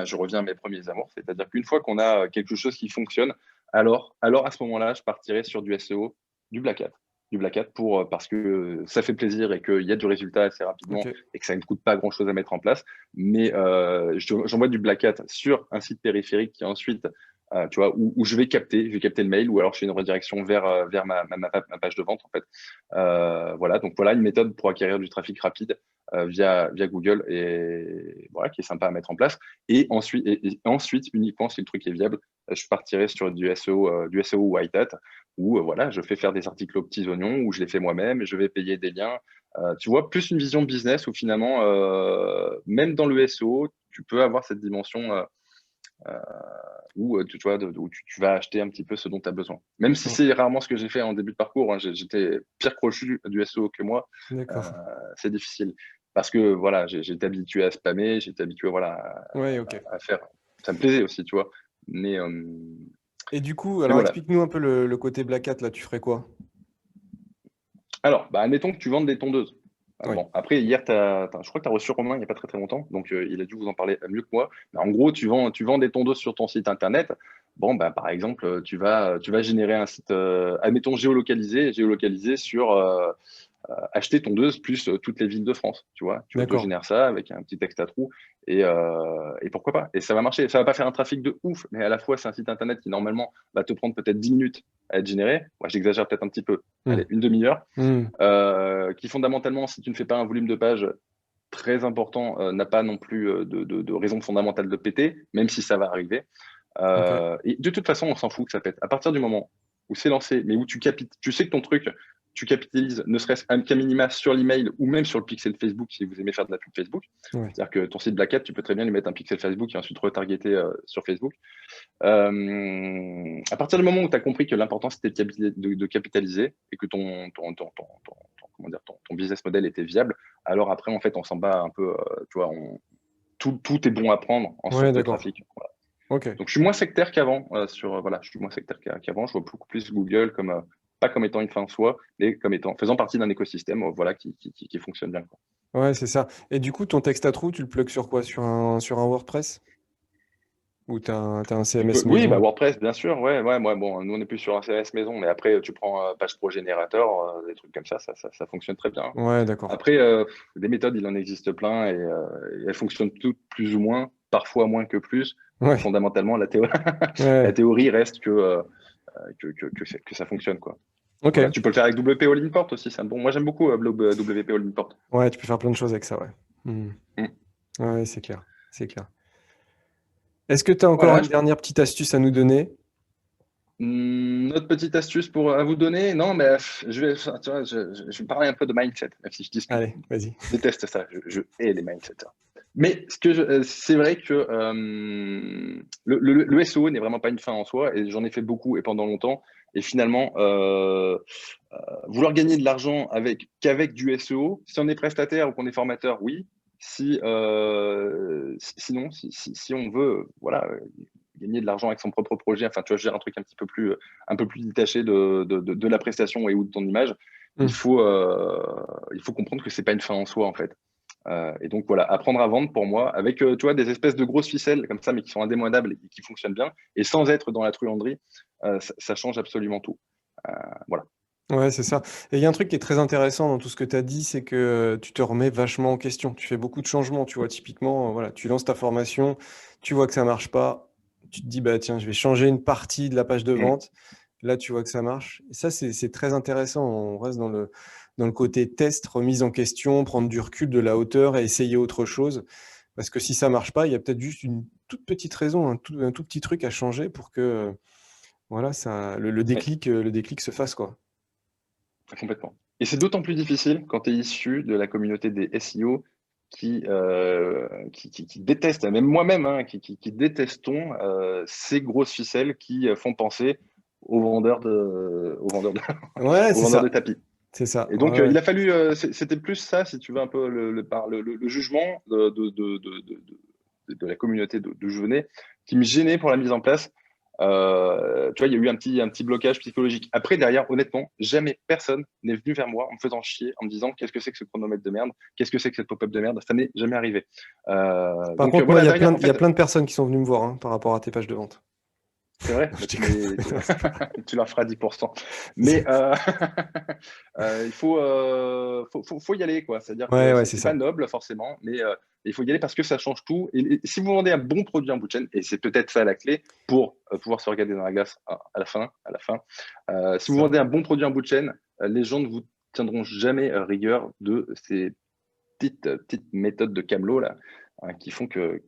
je reviens à mes premiers amours, c'est-à-dire qu'une fois qu'on a quelque chose qui fonctionne, alors à ce moment-là, je partirai sur du SEO, du Black Hat. Du Black Hat parce que ça fait plaisir et qu'il y a du résultat assez rapidement Ok. et que ça ne coûte pas grand-chose à mettre en place. Mais j'envoie du Black Hat sur un site périphérique qui ensuite, tu vois, où je vais capter le mail ou alors je fais une redirection vers ma page de vente, en fait. Voilà, donc voilà une méthode pour acquérir du trafic rapide via Google et voilà, qui est sympa à mettre en place. Et ensuite, uniquement si le truc est viable, je partirai sur du SEO white hat où voilà, je fais faire des articles aux petits oignons, où je les fais moi-même et je vais payer des liens. Tu vois, plus une vision business où finalement, même dans le SEO, tu peux avoir cette dimension où tu vois, où tu vas acheter un petit peu ce dont tu as besoin. Même si Mm. c'est rarement ce que j'ai fait en début de parcours, hein, j'étais pire crochu du SEO que moi, D'accord. c'est difficile. Parce que voilà, j'étais habitué à spammer, j'étais habitué voilà, Ouais, ok. à faire. Ça me plaisait aussi, tu vois. Mais, Et du coup, mais alors voilà. explique-nous un peu le côté Black Hat, là, tu ferais quoi? Alors, bah, admettons que tu vendes des tondeuses. Oui. Bon, après, hier, je crois que tu as reçu Romain il n'y a pas très très longtemps, donc il a dû vous en parler mieux que moi. Mais en gros, tu vends des tondeuses sur ton site internet. Bon, bah, par exemple, tu vas générer un site, admettons, géolocalisé sur acheter tondeuse plus toutes les villes de France, tu vois. Tu D'accord. autogénères ça avec un petit texte à trous et pourquoi pas. Et ça va marcher. Ça va pas faire un trafic de ouf, mais à la fois, c'est un site internet qui normalement va te prendre peut-être 10 minutes à être généré. Moi, j'exagère peut-être un petit peu. Allez, une demi-heure. Mm. Qui fondamentalement, si tu ne fais pas un volume de page très important, n'a pas non plus de raison fondamentale de péter, même si ça va arriver. Ok. Et de toute façon, on s'en fout que ça pète. À partir du moment où c'est lancé, mais où tu sais que ton truc, tu capitalises ne serait-ce qu'à minima sur l'email ou même sur le pixel Facebook si vous aimez faire de la pub Facebook. Ouais. C'est-à-dire que ton site Black Hat, tu peux très bien lui mettre un pixel Facebook et ensuite retargeter sur Facebook. À partir du moment où tu as compris que l'important c'était de capitaliser et que comment dire, ton business model était viable, alors après en fait on s'en bat un peu, tu vois, tout est bon à prendre en Ouais, source de d'accord. trafic. Voilà. Ok. Donc je suis moins sectaire qu'avant voilà, je suis moins sectaire qu'avant. Je vois beaucoup plus Google comme pas comme étant une fin en soi, mais comme étant faisant partie d'un écosystème, voilà, qui fonctionne bien, quoi. Ouais, c'est ça. Et du coup, ton texte à trous, tu le plugues sur quoi? Sur un WordPress? Ou t'as un CMS Oui, bah maison? WordPress, bien sûr, ouais, bon, nous on est plus sur un CMS maison, mais après tu prends Page Pro Générateur, des trucs comme ça fonctionne très bien. Ouais, d'accord. Après, des méthodes, il en existe plein et elles fonctionnent toutes plus ou moins, parfois moins que plus. Ouais. Fondamentalement, la Ouais. théorie reste que ça fonctionne, quoi. Ok. Voilà, tu peux le faire avec WP All Import aussi, c'est un bon. Moi j'aime beaucoup WP All Import. Ouais, tu peux faire plein de choses avec ça, ouais. Mm. Mm. Ouais, c'est clair. C'est clair. Est-ce que tu as encore Voilà, une dernière petite astuce à nous donner? Notre petite astuce à vous donner, non, mais tu vois, je vais parler un peu de mindset, même si je dis que Allez, vas-y. je déteste ça, je hais les mindsetters. Mais c'est vrai que le SEO n'est vraiment pas une fin en soi, et j'en ai fait beaucoup et pendant longtemps. Et finalement, vouloir gagner de l'argent qu'avec du SEO, si on est prestataire ou qu'on est formateur, oui. Sinon, si on veut, voilà, gagner de l'argent avec son propre projet, enfin, tu vois, je gère un truc un peu plus détaché de la prestation et ou de ton image, Mm. il faut comprendre que c'est pas une fin en soi, en fait. Et donc voilà, apprendre à vendre pour moi avec tu vois, des espèces de grosses ficelles comme ça, mais qui sont indémodables et qui fonctionnent bien, et sans être dans la truanderie, ça change absolument tout. Voilà. Ouais, c'est ça. Et il y a un truc qui est très intéressant dans tout ce que tu as dit, c'est que tu te remets vachement en question. Tu fais beaucoup de changements, tu vois. Typiquement, voilà, tu lances ta formation, tu vois que ça marche pas, tu te dis, bah tiens, je vais changer une partie de la page de Mm. vente. Là, tu vois que ça marche. Et ça, c'est très intéressant. On reste dans le côté test, remise en question, prendre du recul, de la hauteur et essayer autre chose. Parce que si ça marche pas, il y a peut-être juste une toute petite raison, un tout petit truc à changer pour que, voilà, Oui, le déclic se fasse, quoi. complètement. Et c'est d'autant plus difficile quand tu es issu de la communauté des SEO qui détestent, même moi-même, hein, qui détestons ces grosses ficelles qui font penser aux vendeurs Ouais, aux c'est vendeurs de ça. tapis. C'est ça. Et donc, Ouais, ouais. il a fallu, c'était plus ça, si tu veux, un peu le jugement de la communauté d'où je venais, qui me gênait pour la mise en place. Tu vois, il y a eu un petit blocage psychologique. Après, derrière, honnêtement, jamais personne n'est venu vers moi en me faisant chier, en me disant qu'est-ce que c'est que ce chronomètre de merde, qu'est-ce que c'est que cette pop-up de merde. Ça n'est jamais arrivé. Par contre, moi, Voilà, derrière, en il y a fait, plein de personnes qui sont venues me voir hein, par rapport à tes pages de vente. c'est vrai, Je bah, déconne. tu leur feras 10%. Mais il faut y aller, quoi. C'est-à-dire Ouais, que ouais, c'est c'est pas ça. noble, forcément, mais il faut y aller parce que ça change tout. Et si vous vendez un bon produit en bout de chaîne, et c'est peut-être ça la clé pour pouvoir se regarder dans la glace à la fin, si vous Ça. vendez un bon produit en bout de chaîne, les gens ne vous tiendront jamais rigueur de ces petites méthodes de camelot là, hein, qui font que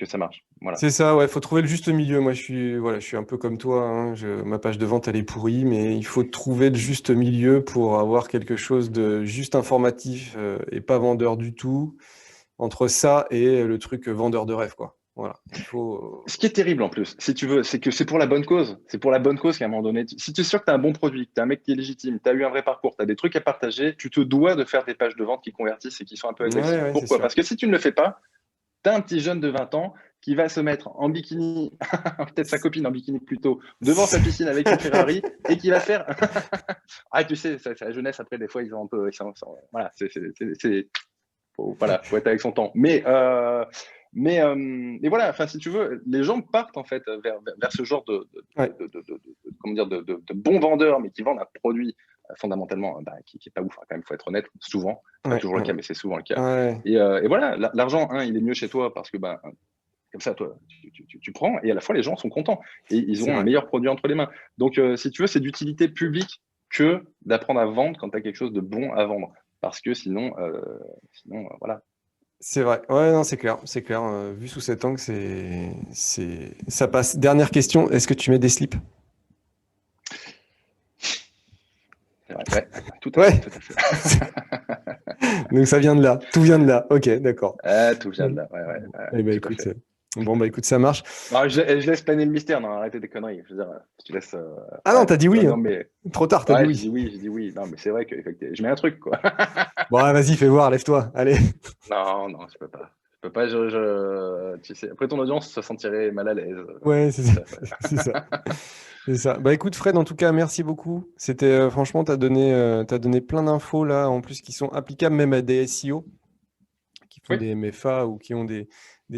ça marche. Voilà. C'est ça, ouais, faut trouver le juste milieu. Moi, je suis un peu comme toi, hein. Ma page de vente, elle est pourrie, mais il faut trouver le juste milieu pour avoir quelque chose de juste informatif et pas vendeur du tout. Entre ça et le truc vendeur de rêve, quoi. Voilà, il faut. Ce qui est terrible en plus, si tu veux, c'est que c'est pour la bonne cause. C'est pour la bonne cause qu'à un moment donné, si tu es sûr que tu as un bon produit, que tu as un mec qui est légitime, tu as eu un vrai parcours, tu as des trucs à partager, tu te dois de faire des pages de vente qui convertissent et qui sont un peu agressives. Ouais, c'est Pourquoi? sûr. Parce que si tu ne le fais pas, tu as un petit jeune de 20 ans qui va se mettre en bikini, peut-être sa copine en bikini plutôt, devant sa piscine avec son Ferrari et qui va faire. Ah, tu sais, c'est la jeunesse, après, des fois, ils ont un peu. Voilà, faut être avec son temps. Mais voilà, enfin, si tu veux, les gens partent en fait vers ce genre Ouais. comment dire, de bons vendeurs, mais qui vendent un produit fondamentalement qui est pas ouf, hein, quand même, faut être honnête, souvent. Pas Ouais, toujours le cas, ouais. mais c'est souvent le cas. Ouais. Et voilà, l'argent, il est mieux chez toi parce que comme ça, toi, tu prends et à la fois, les gens sont contents et ils C'est ont un vrai. meilleur produit entre les mains. Donc, si tu veux, c'est d'utilité publique que d'apprendre à vendre quand tu as quelque chose de bon à vendre. Parce que sinon, voilà. C'est vrai. Ouais, non, c'est clair. C'est clair. Vu sous cet angle, ça passe. Dernière question. Est-ce que tu mets des slips? C'est vrai, ouais, tout à Ouais. fait, tout à fait. Donc ça vient de là. Tout vient de là. Ok, d'accord. Tout vient de là, ouais, Eh ben, tout à écoute, fait. bon, bah écoute, ça marche. Non, je laisse planer le mystère, non, arrêtez des conneries. Je veux dire, je te laisse. Ah non, Ouais, t'as dit oui, non, hein. mais Trop tard, t'as dit ouais, oui. j'ai dit oui. Non, mais c'est vrai que effectivement, je mets un truc, quoi. Bon, ouais, vas-y, fais voir, lève-toi. Allez. Non, je peux pas. Je peux pas, tu sais, après ton audience se sentirait mal à l'aise. Ouais, c'est ça. C'est ça. C'est ça. Bah écoute, Fred, en tout cas, merci beaucoup. C'était franchement, t'as donné plein d'infos là, en plus qui sont applicables même à des SEO qui font Oui. des MFA ou qui ont des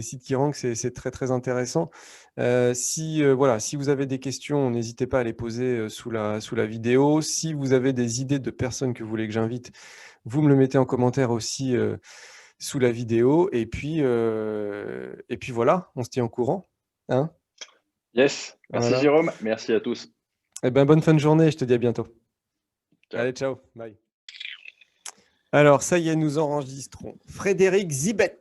sites qui rankent. C'est très très intéressant. Voilà, si vous avez des questions, n'hésitez pas à les poser sous la vidéo. Si vous avez des idées de personnes que vous voulez que j'invite, vous me le mettez en commentaire aussi sous la vidéo. Et puis voilà, on se tient au courant. Hein? Yes. Merci Voilà. Jérôme. Merci à tous. Eh ben, bonne fin de journée, je te dis à bientôt. Ciao. Allez, ciao, bye. Alors, ça y est, nous enregistrons. Frédéric Zibet.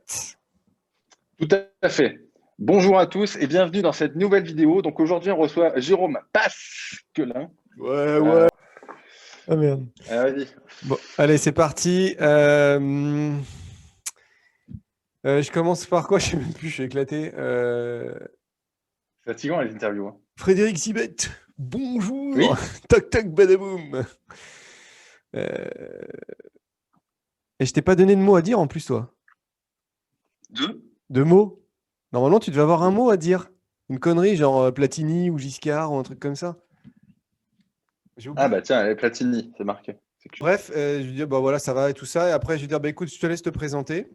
Tout à fait. Bonjour à tous et bienvenue dans cette nouvelle vidéo. Donc aujourd'hui, on reçoit Jérôme Pasquelin. Ouais. Ah merde. Vas-y. Bon, allez, c'est parti. Je commence par quoi? Je sais même plus, je suis éclaté. C'est fatigant les interviews. Hein. Frédéric Zibet, bonjour. Oui. Toc toc badaboum. Et je t'ai pas donné de mots à dire en plus, toi. De mots? Normalement, tu devais avoir un mot à dire. Une connerie, genre Platini ou Giscard ou un truc comme ça. J'ai oublié. Ah bah tiens, Platini, c'est marqué. Bref, je lui dis, bah voilà, ça va et tout ça. Et après, je lui dis, bah écoute, je te laisse te présenter.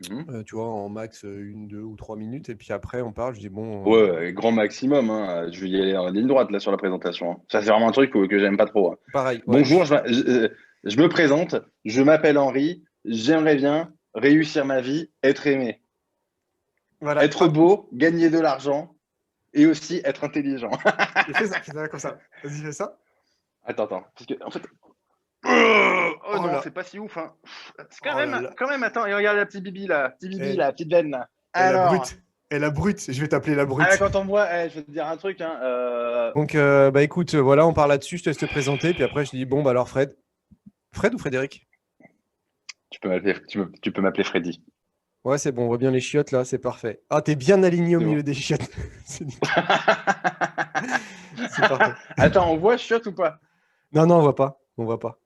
Tu vois, en max 1, 2 ou 3 minutes. Et puis après, on parle. Je dis, bon. Ouais, grand maximum. Hein. Je vais y aller en ligne droite là sur la présentation. Hein. Ça, c'est vraiment un truc que j'aime pas trop. Hein. Pareil. Ouais. Bonjour, je me présente. Je m'appelle Henri. J'aimerais bien réussir ma vie, être aimé. Voilà. Être beau, gagner de l'argent et aussi être intelligent. Fais ça comme ça. Vas-y, fais ça. Attends. Parce que, en fait. Oh non, là. c'est pas si ouf. Hein. C'est Oh là là. quand même, attends, et regarde la petite bibi là. Eh. La petite veine là. La Alors. brute. Et la brute. Je vais t'appeler la brute. Quand on me voit, je vais te dire un truc. Hein, Donc, bah écoute, voilà, on parle là-dessus. Je te laisse te présenter. Puis après, je dis, bon, bah alors, Fred. Fred ou Frédéric? Tu peux m'appeler Freddy. Ouais, c'est bon, on voit bien les chiottes là, c'est parfait. Ah, t'es bien aligné au C'est milieu bon. des chiottes. C'est parfait. Attends, on voit chiotte ou pas? Non, on voit pas. On voit pas.